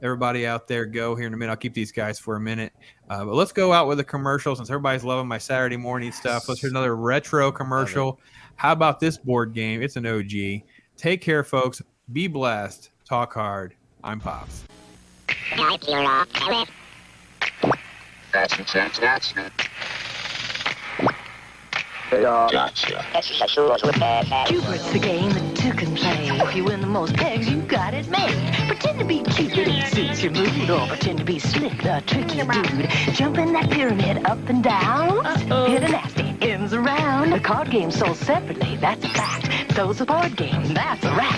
everybody out there go here in a minute. I'll keep these guys for a minute. But let's go out with a commercial since everybody's loving my Saturday morning stuff. Let's hear another retro commercial. How about this board game? It's an OG. Take care, folks. Be blessed. Talk hard. I'm Pops. Cupert's the game that two can play. If you win the most pegs, you got it made. Pretend to be Cupid, it suits your mood. Or pretend to be Slick, the tricky dude. Jump in that pyramid up and down. Hit a nasty ends around. The card game's sold separately, that's a fact. So's a board game, that's a wrap.